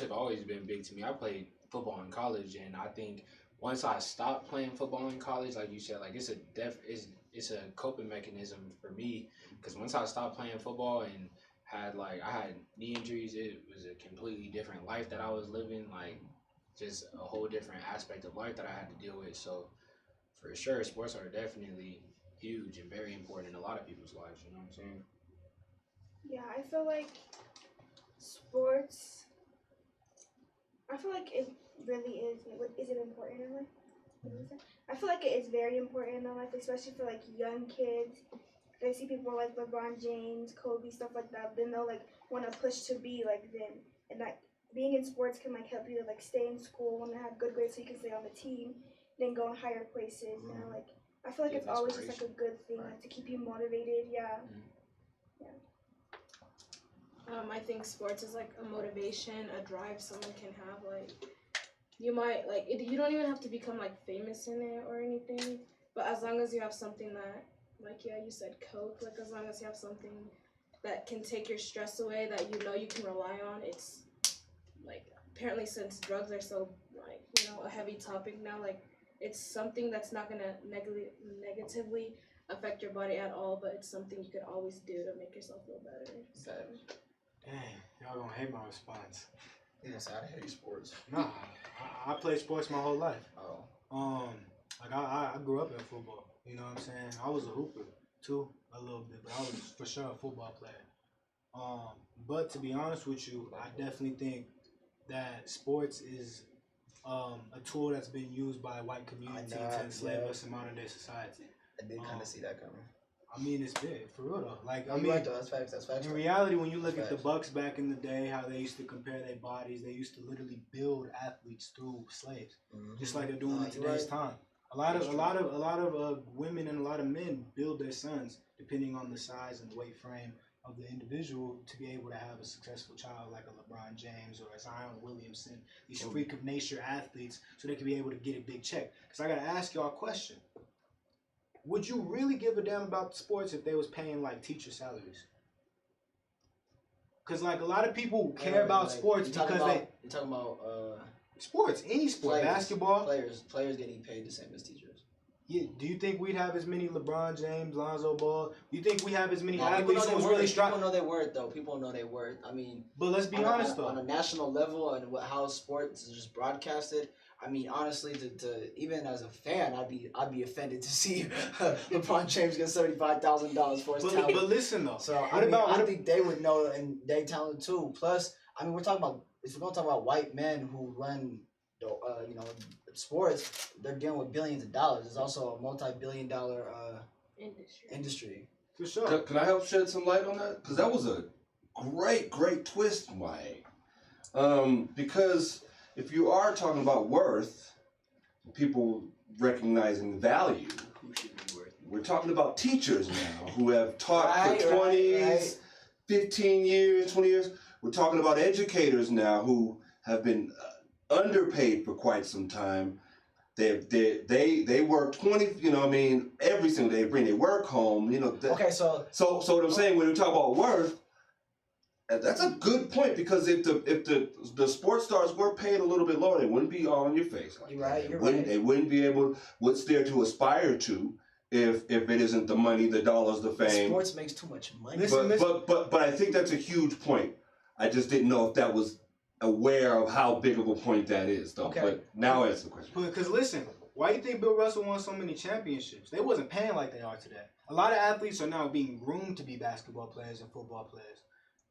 have always been big to me. I played football in college, and I think once I stopped playing football in college, like you said, like it's a coping mechanism for me because once I stopped playing football and I had knee injuries, it was a completely different life that I was living, like just a whole different aspect of life that I had to deal with. So for sure, sports are definitely huge and very important in a lot of people's lives, you know what I'm saying? Yeah, I feel like sports, it really is. Is it important in life? I feel like it is very important in life, especially for like young kids. They see people like LeBron James, Kobe, stuff like that. Then they'll like want to push to be like them, and that being in sports can like help you to like stay in school and have good grades so you can stay on the team, then go in higher places. You know, like I feel like Give it's always just like a good thing, Right. like to keep you motivated. Yeah. I think sports is like a motivation, a drive someone can have. Like, you might like it, you don't even have to become like famous in it or anything, but as long as you have something that, like, yeah, you said coke. Like, as long as you have something that can take your stress away, that you know you can rely on. It's like, apparently since drugs are so like, you know, a heavy topic now, like it's something that's not gonna negatively affect your body at all, but it's something you could always do to make yourself feel better. So. Dang, y'all gonna hate my response. Yes, I hate sports. Nah, I played sports my whole life. Oh. Like I grew up in football. You know what I'm saying? I was a hooper too, a little bit, but I was for sure a football player. But to be honest with you, I definitely think that sports is a tool that's been used by white community to enslave us in modern day society. I did kind of see that coming. I mean, it's big, for real though. Like, I You're mean, right, though. That's facts. That's facts. in reality, when you look at the Bucks back in the day, how they used to compare their bodies, they used to literally build athletes through slaves, just like they're doing in today's time. A lot of women and a lot of men build their sons depending on the size and the weight frame of the individual to be able to have a successful child, like a LeBron James or a Zion Williamson, these freak of nature athletes, so they can be able to get a big check. Because I gotta ask y'all a question. Would you really give a damn about sports if they was paying like teacher salaries? Because like a lot of people care about sports because you're talking about sports, any sport, players, basketball. Players getting paid the same as teachers. Yeah. Do you think we'd have as many LeBron James, Lonzo Ball? Do you think we have as many No, athletes who's really strong? People know their worth, though. People know their worth. I mean, But let's be honest, though. On a national level and how sports is just broadcasted, I mean, honestly, to even as a fan, I'd be offended to see LeBron James get $75,000 for his talent. But listen though, so I think they would know and they talent too. Plus, I mean, if we're gonna talk about white men who run, sports, they're dealing with billions of dollars. It's also a multi-billion-dollar industry. For sure. Can I help shed some light on that? Because that was a great twist, YA. Because if you are talking about worth, people recognizing value, Who should be worth? we're talking about teachers now who have taught for 20s, 15 years, 20 years. We're talking about educators now who have been underpaid for quite some time. They work 20, every single day, bring their work home, So what I'm saying, when we talk about worth, that's a good point, because if the sports stars were paid a little bit lower, they wouldn't be all in your face. Like You're right. They wouldn't be able, what's there to aspire to if it isn't the money, the dollars, the fame. Sports makes too much money. But I think that's a huge point. I just didn't know if that was aware of how big of a point that is, though. Okay. But now answer the question. Because listen, why do you think Bill Russell won so many championships? They wasn't paying like they are today. A lot of athletes are now being groomed to be basketball players and football players.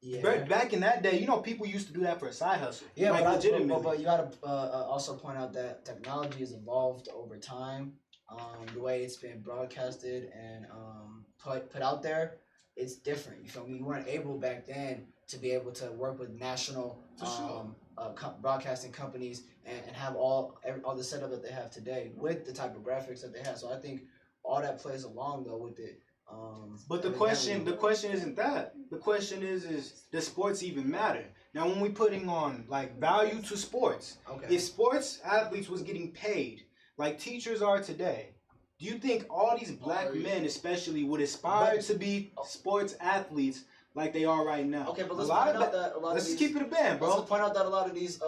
Yeah. Back in that day, people used to do that for a side hustle. Yeah, like, legitimately. but you gotta also point out that technology has evolved over time. The way it's been broadcasted and put out there, it's different. You feel me? You weren't able back then to be able to work with national broadcasting companies and have all the setup that they have today with the type of graphics that they have. So I think all that plays along though with it. But the question isn't that. The question is does sports even matter? Now, when we're putting on like value to sports, if sports athletes was getting paid like teachers are today, do you think all these black men especially would aspire to be sports athletes like they are right now? Okay, but let's just keep it a band, bro. Let's point out that a lot of these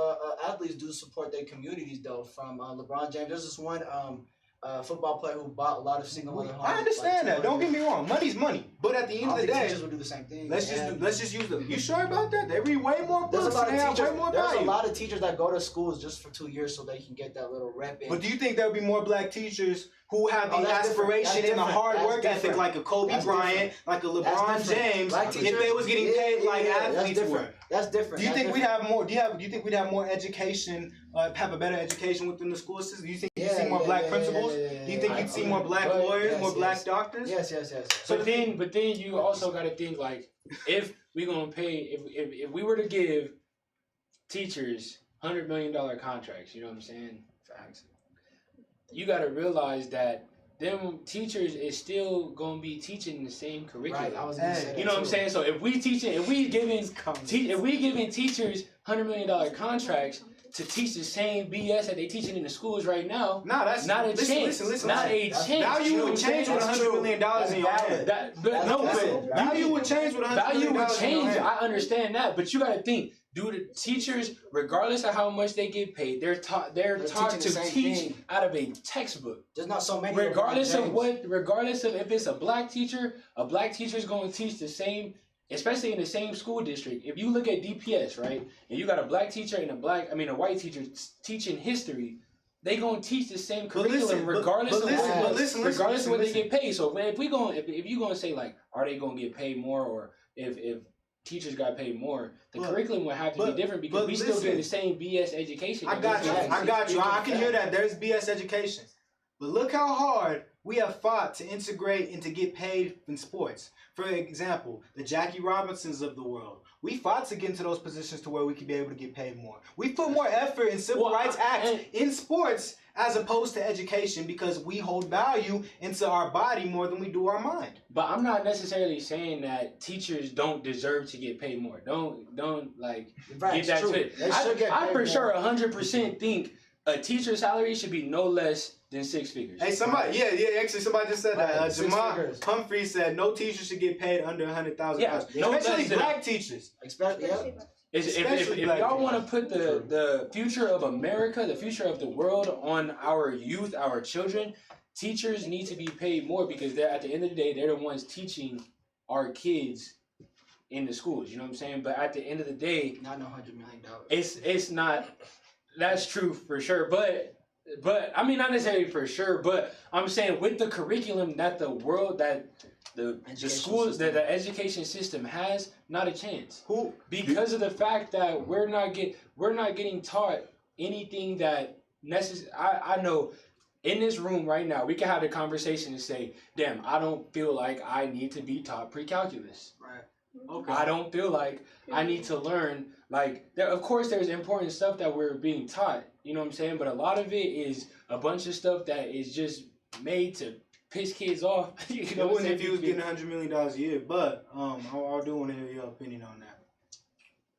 athletes do support their communities though. From LeBron James, there's this one football player who bought a lot of single mother homes. I understand that. Don't get me wrong. Money's money. But at the end of the day, teachers would do the same thing. Let's just use them. You sure about that? They read way more books. There's a Way lot of teachers that go to schools just for 2 years so they can get that little rep in. But do you think there'll be more black teachers who have the aspiration and the hard work ethic like a Kobe Bryant, like a LeBron James, if they was getting paid like athletes were? That's different. Do you think we'd have more? Do you think we'd have more education? Have a better education within the school system? Do you think you'd see more black principals? Do you think you'd see more black lawyers, more black doctors? Yes. So but then you also got to think like, if we gonna pay, if we were to give teachers $100 million contracts. You know what I'm saying? Facts. You got to realize that them teachers is still gonna be teaching the same curriculum. Right, I was gonna say that you know what I'm too. saying? So if we giving teachers $100 million contracts to teach the same BS that they teaching in the schools right now, Nah, that's not a chance. Listen. Not a That's chance. Value You know would what I'm change saying? with $100 million in your hand. Value would change with $100 Value million would in your change. hand. I understand that, but you got to think. Do the teachers, regardless of how much they get paid, they're taught teaching to the same teach thing. out of a textbook. There's not so many. Regardless of James. regardless of if it's a black teacher is going to teach the same, especially in the same school district. If you look at DPS, right, and you got a black teacher and a white teacher teaching history, they gonna teach the same curriculum regardless of what they get paid. So if you gonna say like, are they gonna get paid more, or if teachers got paid more, the curriculum would have to be different because we still get the same BS education. I got you. I can hear that. There's BS education. But look how hard we have fought to integrate and to get paid in sports. For example, the Jackie Robinsons of the world. We fought to get into those positions to where we could be able to get paid more. We put more effort in civil rights acts in sports as opposed to education because we hold value into our body more than we do our mind. But I'm not necessarily saying that teachers don't deserve to get paid more. Don't get that to it. I for sure 100% think a teacher's salary should be no less than 6 figures. Hey, somebody just said that. Jamal Humphrey said no teacher should get paid under $100,000. Yeah, especially black teachers. If y'all want to put the future of America, the future of the world on our youth, our children, teachers need to be paid more because they're, at the end of the day, they're the ones teaching our kids in the schools. You know what I'm saying? But at the end of the day, not no $100 million. It's not. That's true for sure, but I mean not necessarily for sure, but I'm saying with the curriculum that the schools that the education system has, not a chance. Because of the fact that we're not getting taught anything that I know in this room right now we can have the conversation and say, damn, I don't feel like I need to be taught pre-calculus. Right. Okay. I don't feel like I need to learn. Like, of course, there's important stuff that we're being taught. You know what I'm saying? But a lot of it is a bunch of stuff that is just made to piss kids off. You know what I'm saying? If you was getting $100 million a year, but I do want to hear your opinion on that.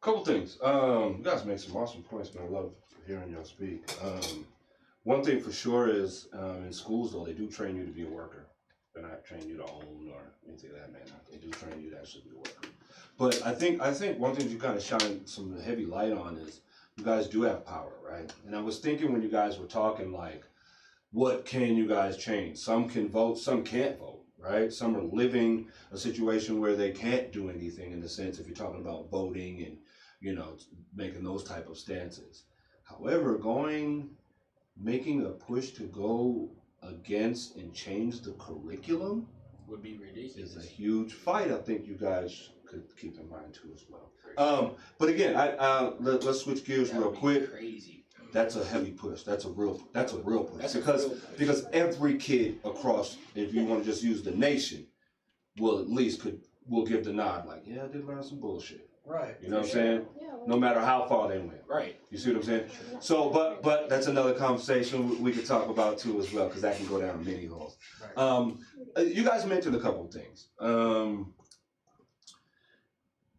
Couple things. You guys make some awesome points, man. I love hearing y'all speak. One thing for sure is in schools, though, they do train you to be a worker. They're not training you to own or anything of that manner. They do train you to actually be a worker. But I think one thing you kind of shine some heavy light on is you guys do have power, right? And I was thinking when you guys were talking, like, what can you guys change? Some can vote, some can't vote, right? Some are living a situation where they can't do anything in the sense if you're talking about voting and, you know, making those type of stances. However, making a push to go against and change the curriculum would be ridiculous. Is a huge fight. I think you guys could keep in mind too as well. But again, let's switch gears real quick. Crazy. That's a heavy push. That's a real push. Because every kid across, if you want to just use the nation, will give the nod. Like, yeah, I did learn some bullshit. Right. You know what I'm saying? Yeah, No matter how far they went. Right. You see what I'm saying? So, but that's another conversation we could talk about too as well, because that can go down many holes. Right. You guys mentioned a couple of things.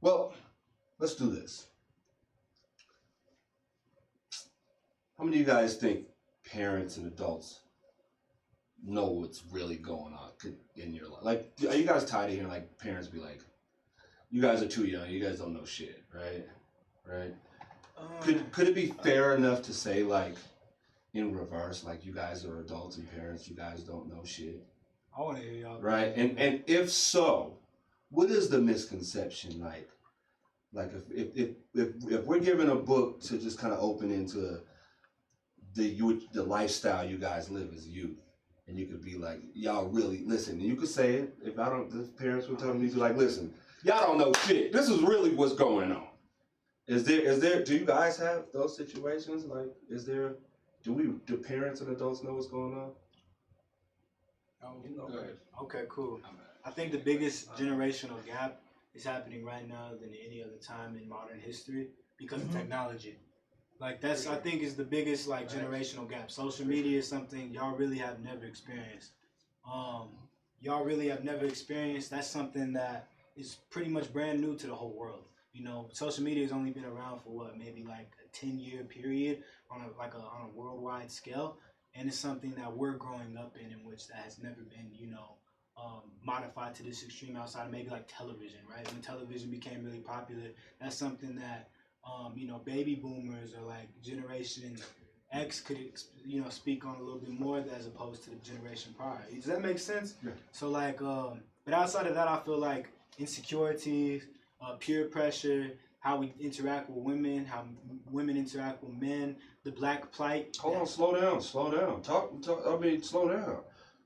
Well, let's do this. How many of you guys think parents and adults know what's really going on in your life? Like, are you guys tired of hearing like parents be like, "You guys are too young. You guys don't know shit," right? Right. Could it be fair enough to say, like, in reverse, like, you guys are adults and parents, you guys don't know shit? I want to hear y'all. Right. And if so, what is the misconception like? Like, if we're given a book to just kind of open into the lifestyle you guys live as youth, and you could be like, y'all really listen, and you could say it. If parents were telling me to, like, listen, y'all don't know shit. This is really what's going on. Do you guys have those situations? Like, do parents and adults know what's going on? Okay, cool. I think the biggest generational gap is happening right now than any other time in modern history because of technology. Like that's I think is the biggest like generational gap. Social media is something y'all really have never experienced. Y'all really have never experienced. That's something that is pretty much brand new to the whole world. You know, social media has only been around for what, maybe like a 10-year period on a worldwide scale, and it's something that we're growing up in which that has never been, modified to this extreme outside of maybe like television, right? When television became really popular, that's something that baby boomers or like Generation X could speak on a little bit more as opposed to the generation prior. Does that make sense? Yeah. So like, but outside of that, I feel like insecurities, peer pressure, how we interact with women, how women interact with men, the black plight. Hold on, slow down. Slow down.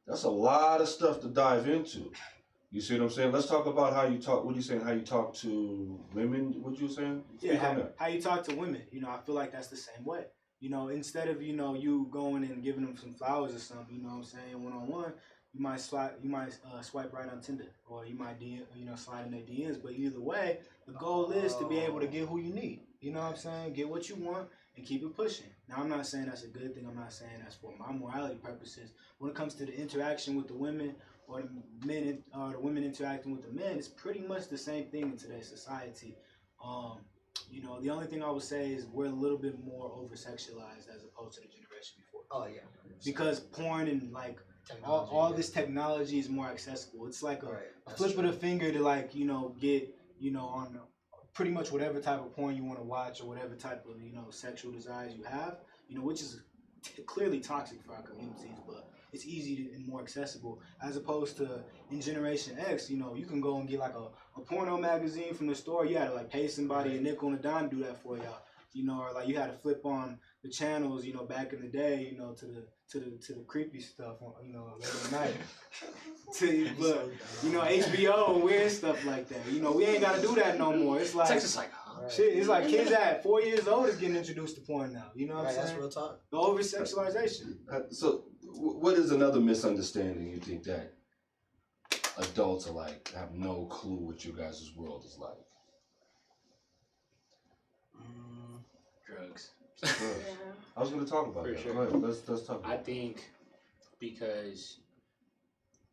That's a lot of stuff to dive into. You see what I'm saying? Let's talk about how you talk. What are you saying? How you talk to women? What you saying? How you talk to women. I feel like that's the same way. Instead of you going and giving them some flowers or something, you know what I'm saying, one-on-one, you might swipe right on Tinder, or you might slide in their DMs. But either way, the goal is to be able to get who you need. You know what I'm saying? Get what you want and keep it pushing. Now, I'm not saying that's a good thing. I'm not saying that's for my morality purposes. When it comes to the interaction with the women or the men, or the women interacting with the men, it's pretty much the same thing in today's society. The only thing I would say is we're a little bit more over-sexualized as opposed to the generation before. Oh yeah. 100%. Because porn and like all this technology is more accessible. It's like a flip of the finger to get on pretty much whatever type of porn you want to watch or whatever type of sexual desires you have. Which is clearly toxic for our communities, but it's easy and more accessible as opposed to in Generation X. You can go and get like a porno magazine from the store. You had to like pay somebody a nickel and a dime to do that for y'all. Or like you had to flip on the channels, back in the day, to the creepy stuff, late at night. But HBO and weird stuff like that. We ain't gotta do that no more. It's like shit. It's like kids at 4 years old is getting introduced to porn now. You know what I'm saying? That's real talk. The over sexualization. So, what is another misunderstanding you think that adults are like have no clue what you guys' world is like? Drugs. Yeah. I was going to talk about For that. sure. Go ahead. Let's talk about I think because,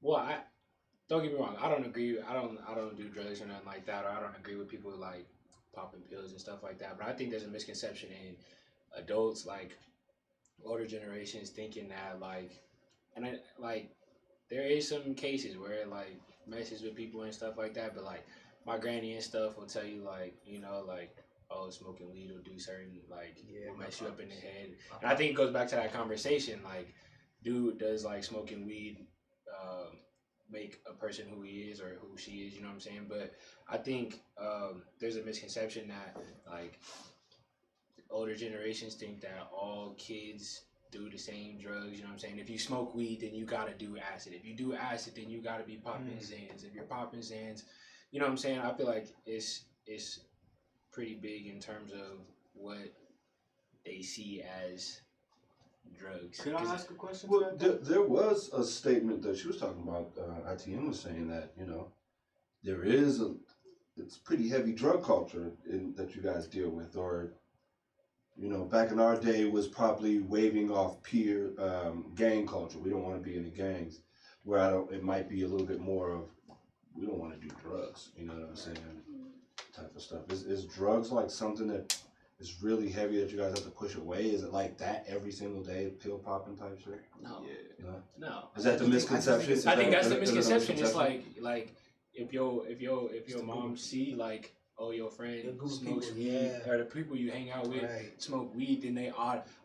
I don't get me wrong. I don't agree. I don't do drugs or nothing like that, or I don't agree with people like popping pills and stuff like that. But I think there's a misconception in adults, like older generations, thinking that there is some cases where it like messes with people and stuff like that. But like my granny and stuff will tell you oh, smoking weed will do certain will mess you up in the head. And I think it goes back to that conversation, does smoking weed make a person who he is or who she is, you know what I'm saying? But I think there's a misconception that older generations think that all kids do the same drugs, you know what I'm saying? If you smoke weed, then you gotta do acid. If you do acid, then you gotta be popping Zans. If you're popping Zans, you know what I'm saying? I feel like it's pretty big in terms of what they see as drugs. Could I ask a question? Well, there was a statement that she was talking about. ITM was saying that there is it's pretty heavy drug culture that you guys deal with, or back in our day was probably waving off peer gang culture. We don't want to be in the gangs. Where it might be a little bit more of we don't want to do drugs. You know what I'm saying? Type of stuff. Is drugs like something that is really heavy that you guys have to push away? Is it like that every single day, pill popping type shit? No. Yeah. No. Is that the misconception? I think that's the misconception. It's like if your mom see oh, your friend smokes weed, or the people you hang out with smoke weed, then they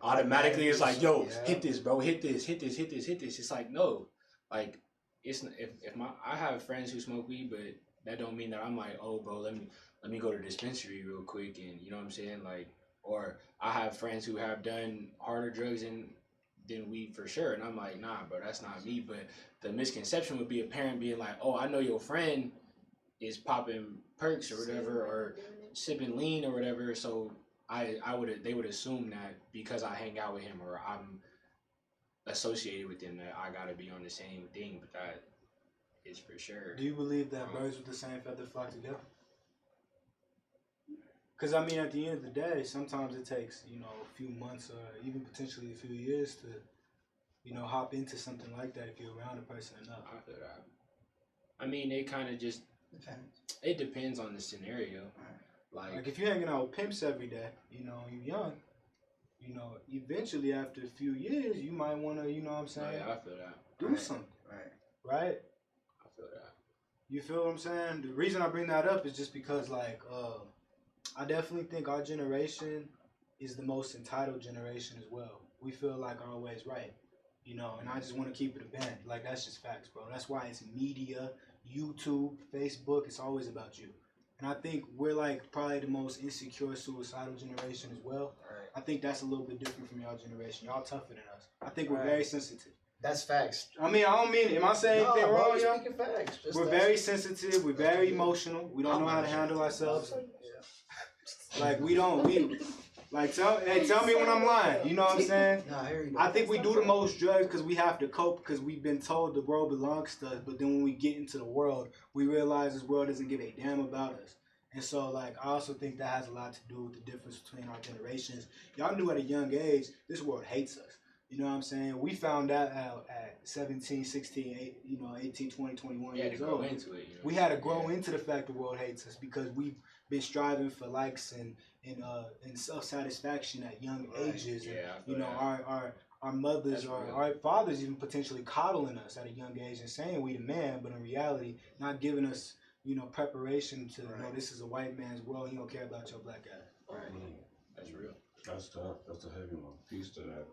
automatically it's like, yo, hit this, bro, hit this. It's like, no, it's I have friends who smoke weed, but that don't mean that I'm like, oh, bro, let me go to the dispensary real quick, and you know what I'm saying, or I have friends who have done harder drugs than weed for sure, and I'm like, nah, bro, that's not me. But the misconception would be a parent being like, oh, I know your friend is popping perks or whatever, or sipping lean or whatever, so they would assume that because I hang out with him or I'm associated with him that I gotta be on the same thing, but that is for sure. Do you believe that birds with the same feather flock together? Because, I mean, at the end of the day, sometimes it takes, you know, a few months or even potentially a few years to, you know, hop into something like that if you're around a person enough. I feel that. I mean, it kind of just Depends. it depends on the scenario. Like if you're hanging out with pimps every day, you know, you're young, you know, eventually after a few years, you might want to, you know what I'm saying? Yeah, I feel that. Do something. Right? I feel that. You feel what I'm saying? The reason I bring that up is just because, like, I definitely think our generation is the most entitled generation as well. We feel like our way is right, you know, and I just want to keep it a band. Like, that's just facts, bro. That's why it's media, YouTube, Facebook, it's always about you. And I think we're, like, probably the most insecure, suicidal generation as well. Right. I think that's a little bit different from y'all generation. Y'all tougher than us. I think we're very sensitive. That's facts. I mean, I don't mean, am I saying anything wrong, y'all? Speaking facts. Just We're very sensitive. We're very emotional. We don't know how to handle ourselves. Like like tell me when I'm lying. You know what I'm saying? Nah, I hear you. I think we do the most drugs because we have to cope because we've been told the world belongs to us. But then when we get into the world, we realize this world doesn't give a damn about us. And so, like, I also think that has a lot to do with the difference between our generations. Y'all knew at a young age, this world hates us. You know what I'm saying? We found that out at 17, 16, 18, 20, 21 years old. Into it, you know? We had to grow into the fact the world hates us because we've been striving for likes and self-satisfaction at young ages. Yeah, and, you know, our mothers or our fathers even potentially coddling us at a young age and saying we the man, but in reality, not giving us, you know, preparation to know this is a white man's world. He don't care about your black guy. Right. That's real. That's tough. That's a heavy one. Peace to that.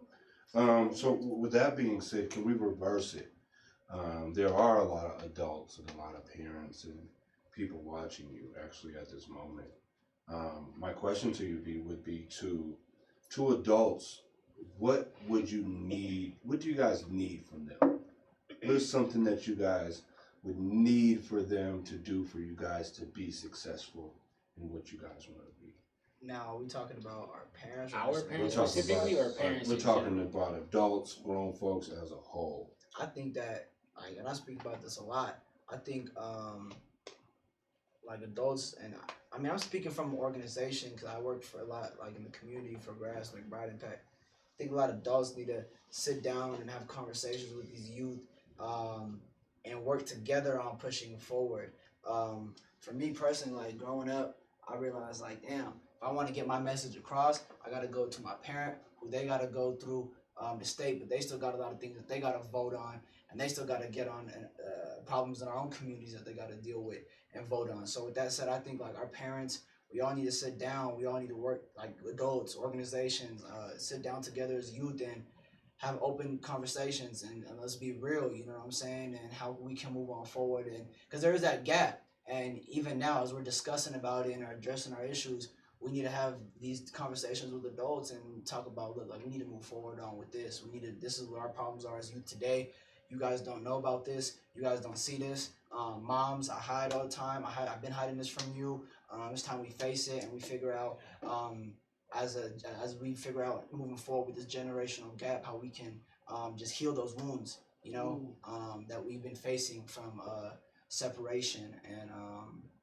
So with that being said, can we reverse it? There are a lot of adults and a lot of parents and people watching you actually at this moment. My question to you would be to adults, what would you need? What do you guys need from them? What is something that you guys would need for them to do for you guys to be successful in what you guys want to be? Now, are we talking about our parents? Our parents specifically, or parents? We're talking about adults, grown folks as a whole. I think that, and I speak about this a lot. I think, like adults, and I mean, I'm speaking from an organization because I work for a lot, like in the community for grass, like Bright Impact. I think a lot of adults need to sit down and have conversations with these youth, and work together on pushing forward. For me personally, like growing up, I realized like, damn. If I want to get my message across, I got to go to my parent, who they got to go through the state, but they still got a lot of things that they got to vote on, and they still got to get on problems in our own communities that they got to deal with and vote on. So with that said, I think like our parents, we all need to sit down. We all need to work like adults, organizations, sit down together as youth and have open conversations and let's be real, you know what I'm saying, and how we can move on forward. And because there is that gap, and even now as we're discussing about it and addressing our issues, we need to have these conversations with adults and talk about, look, like we need to move forward on with this. This is what our problems are as youth today. You guys don't know about this. You guys don't see this. Moms, I hide all the time. I've been hiding this from you. It's time we face it and we figure out, as we figure out moving forward with this generational gap, how we can just heal those wounds, you know, that we've been facing from separation and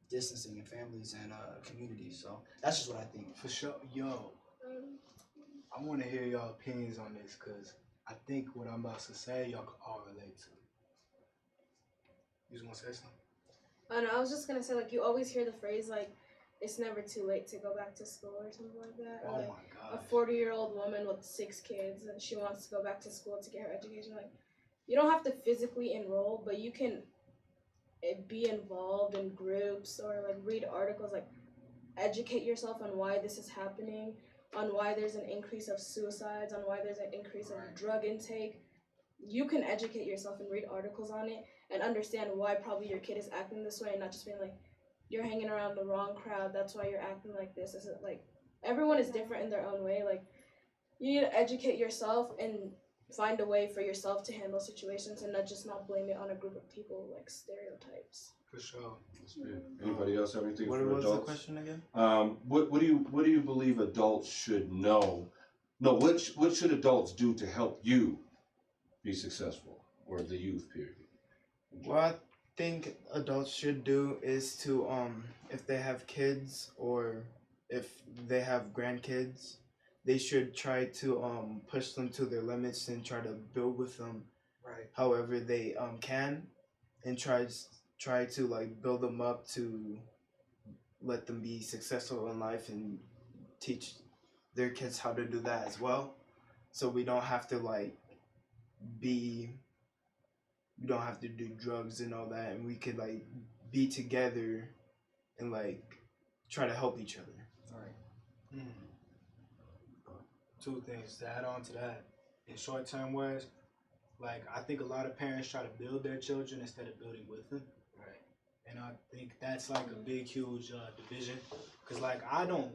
distancing in families and communities. So that's just what I think. For sure. Yo, I want to hear y'all opinions on this because I think what I'm about to say, y'all can all relate to. You just want to say something? I know, I was just going to say, like, you always hear the phrase, like, it's never too late to go back to school or something like that. Oh, like, my God. A 40-year-old woman with 6 kids and she wants to go back to school to get her education. Like, you don't have to physically enroll, but you can be involved in groups or like read articles, like educate yourself on why this is happening, on why there's an increase of suicides, on why there's an increase of drug intake. You can educate yourself and read articles on it and understand why probably your kid is acting this way and not just being like, you're hanging around the wrong crowd, that's why you're acting like this. Is it like everyone is different in their own way. Like you need to educate yourself and find a way for yourself to handle situations and not blame it on a group of people like stereotypes. For sure. That's good. Anybody else have anything What for was adults? the question again? What do you believe adults should know? No, what should adults do to help you be successful, or the youth period? What I think adults should do is to if they have kids or if they have grandkids, they should try to push them to their limits and try to build with them Right. however they can, and try to like build them up to let them be successful in life and teach their kids how to do that as well. So we don't have to like be we don't have to do drugs and all that, and we could like be together and like try to help each other. All right. Two things to add on to that. In short term ways, like I think a lot of parents try to build their children instead of building with them. Right. And I think that's like a big, huge division. Cause like I don't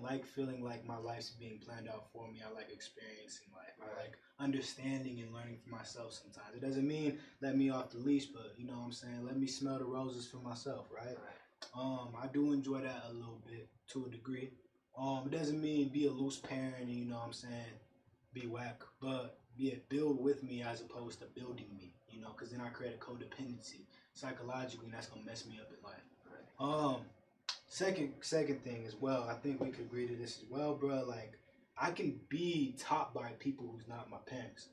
like feeling like my life's being planned out for me. I like experiencing life. I like understanding and learning for myself. Sometimes it doesn't mean let me off the leash, but you know what I'm saying. Let me smell the roses for myself, right? I do enjoy that a little bit to a degree. It doesn't mean be a loose parent and you know what I'm saying, be whack, but yeah, build with me as opposed to building me, you know, because then I create a codependency psychologically, and that's gonna mess me up in life. Second thing as well, I think we could agree to this as well, bro. Like, I can be taught by people who's not my parents.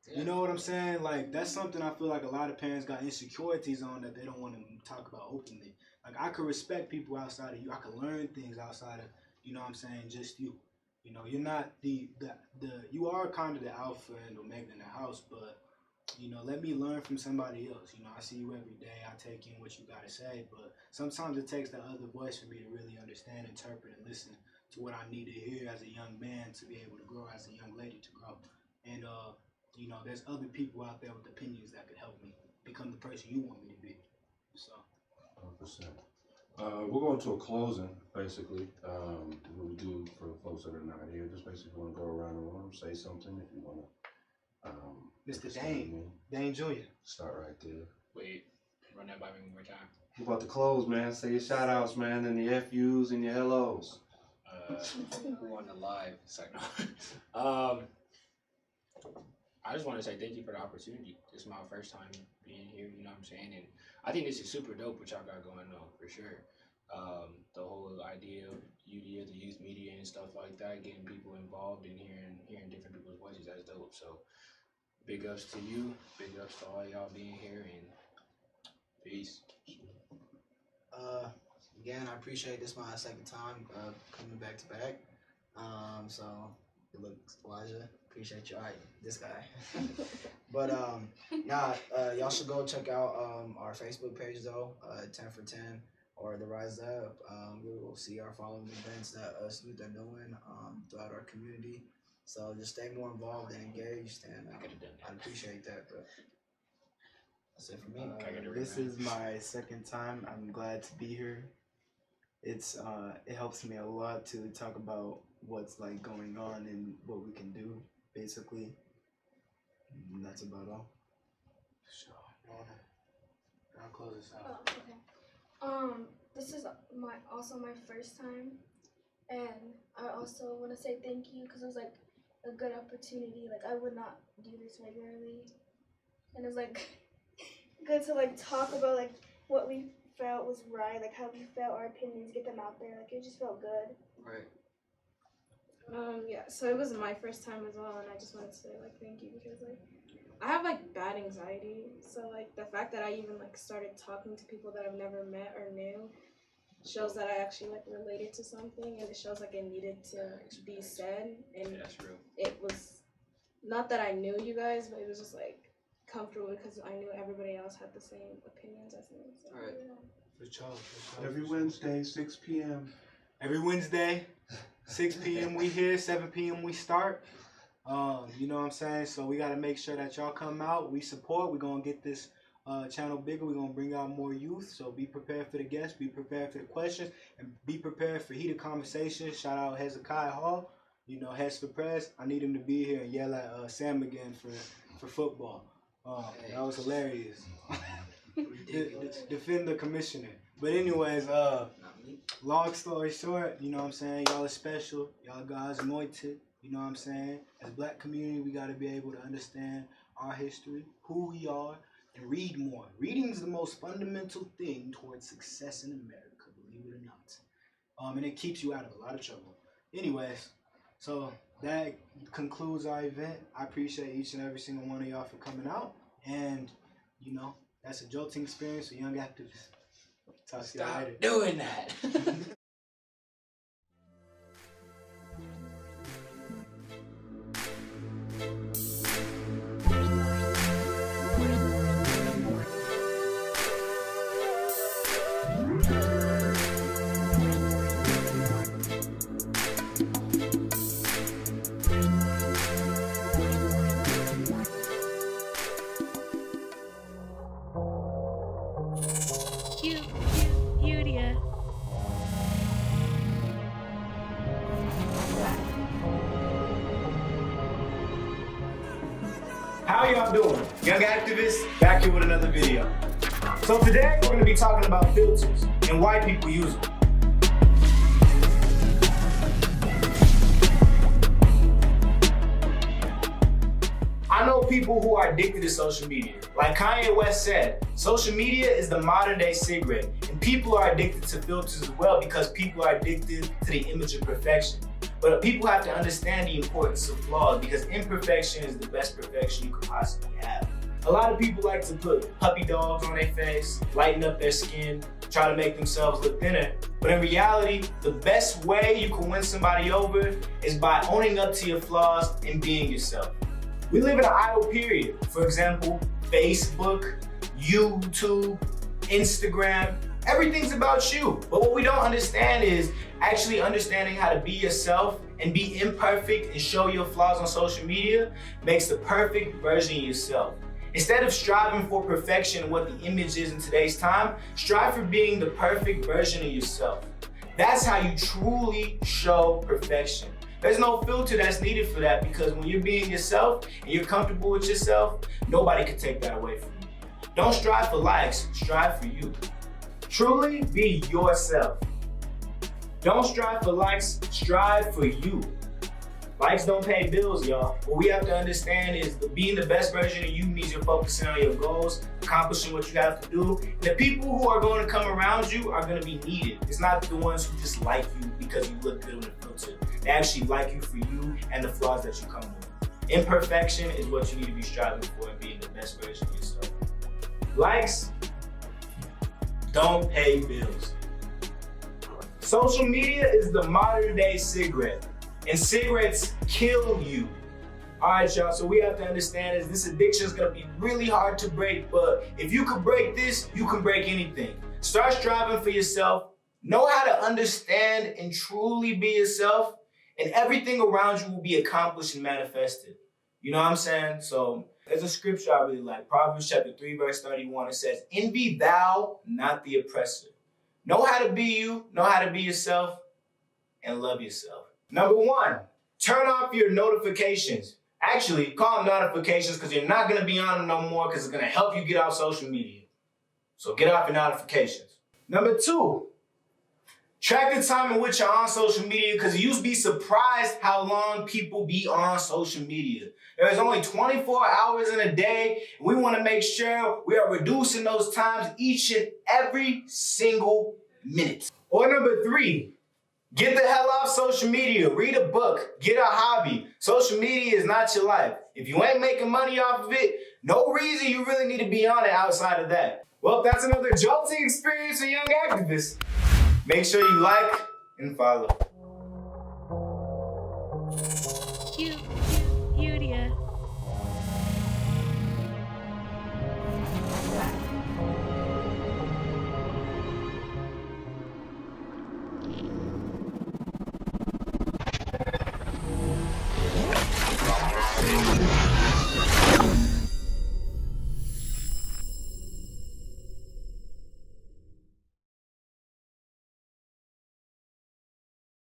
Yeah. You know what I'm saying? Like, that's something I feel like a lot of parents got insecurities on that they don't want to talk about openly. Like, I could respect people outside of you. I could learn things outside of, you know what I'm saying, just you. You know, you're not you are kind of the alpha and omega in the house, but, you know, let me learn from somebody else. You know, I see you every day. I take in what you got to say, but sometimes it takes that other voice for me to really understand, interpret, and listen to what I need to hear as a young man to be able to grow, as a young lady to grow. And, you know, there's other people out there with opinions that could help me become the person you want me to be. So. 100%. We're going to a closing, basically. What we do for folks that are not here, just basically want to go around the room, say something if you want to. Mr. Dane Jr. Start right there. Wait, run that by me one more time. We're about to close, man. Say your shout outs, man, and the FUs and your hellos. Who on the live? Sorry, no. I just want to say thank you for the opportunity. This is my first time being here, you know what I'm saying? And I think this is super dope what y'all got going on, for sure. The whole idea of YOUDIA, the youth media and stuff like that, getting people involved and hearing different people's voices, that's dope. So big ups to you, big ups to all y'all being here, and peace. Again, I appreciate this my second time coming back to back. So good luck, Elijah. Appreciate you. All right, this guy. But y'all should go check out our Facebook page though, 10 for 10 or the Rise Up. We will see our following events that us youth are doing throughout our community. So just stay more involved and engaged, and I'd appreciate that. But that's it for me. This is my second time. I'm glad to be here. It helps me a lot to talk about what's like going on and what we can do, basically. And that's about all. Sure. I'll close this out. Oh, okay. This is also my first time, and I also want to say thank you because it was like a good opportunity. Like I would not do this regularly, and it was like good to like talk about like what we felt was right, like how we felt, our opinions, get them out there. Like it just felt good. Right. Yeah, so it was my first time as well, and I just wanted to say like thank you because like I have like bad anxiety, so like the fact that I even like started talking to people that I've never met or knew shows that I actually like related to something, and it shows like it needed to be said. And that's real. It was not that I knew you guys, but it was just like comfortable because I knew everybody else had the same opinions as me. So, Right. For sure. Every Wednesday, 6 p.m. Every Wednesday, 6 p.m. we here, 7 p.m. we start. You know what I'm saying? So we got to make sure that y'all come out. We support. We're going to get this channel bigger. We're going to bring out more youth. So be prepared for the guests. Be prepared for the questions. And be prepared for heated conversations. Shout out Hezekiah Hall. You know, Hes for Press. I need him to be here and yell at Sam again for football. That was hilarious. Defend the commissioner. But anyways, long story short, you know what I'm saying? Y'all are special. Y'all guys anointed. You know what I'm saying? As black community, we got to be able to understand our history, who we are, and read more. Reading is the most fundamental thing towards success in America, believe it or and it keeps you out of a lot of trouble. Anyways, so that concludes our event. I appreciate each and every single one of y'all for coming out, and you know, that's a jolting experience for young activists. Talk to y'all later. doing that. YOUDIA. How y'all doing? Young activists, back here with another video. So today we're going to be talking about filters and why people use them. I know people who are addicted to social media. Like Kanye West said, social media is the modern day cigarette, and people are addicted to filters as well because people are addicted to the image of perfection. But people have to understand the importance of flaws because imperfection is the best perfection you could possibly have. A lot of people like to put puppy dogs on their face, lighten up their skin, try to make themselves look thinner. But in reality, the best way you can win somebody over is by owning up to your flaws and being yourself. We live in an idle period. For example, Facebook, YouTube, Instagram, everything's about you. But what we don't understand is actually understanding how to be yourself and be imperfect and show your flaws on social media makes the perfect version of yourself. Instead of striving for perfection, what the image is in today's time, strive for being the perfect version of yourself. That's how you truly show perfection. There's no filter that's needed for that because when you're being yourself and you're comfortable with yourself, nobody can take that away from you. Don't strive for likes, strive for you. Truly be yourself. Don't strive for likes, strive for you. Likes don't pay bills, y'all. What we have to understand is being the best version of you means you're focusing on your goals, accomplishing what you have to do. And the people who are going to come around you are going to be needed. It's not the ones who just like you because you look good on the filter. They actually like you for you and the flaws that you come with. Imperfection is what you need to be striving for and being the best version of yourself. Likes don't pay bills. Social media is the modern day cigarette, and cigarettes kill you. All right, y'all, so we have to understand is this addiction is gonna be really hard to break, but if you can break this, you can break anything. Start striving for yourself, know how to understand and truly be yourself, and everything around you will be accomplished and manifested. You know what I'm saying? So there's a scripture I really like, Proverbs chapter 3, verse 31. It says, envy thou not the oppressor. Know how to be you, know how to be yourself, and love yourself. Number 1, turn off your notifications. Actually, call them notifications because you're not going to be on them no more because it's going to help you get off social media. So get off your notifications. Number 2, track the time in which you're on social media because you'd be surprised how long people be on social media. There's only 24 hours in a day, and we want to make sure we are reducing those times each and every single minute. Or number 3, get the hell off social media. Read a book. Get a hobby. Social media is not your life. If you ain't making money off of it, no reason you really need to be on it outside of that. Well, that's another jolting experience for young activists. Make sure you like and follow. YOUDIA.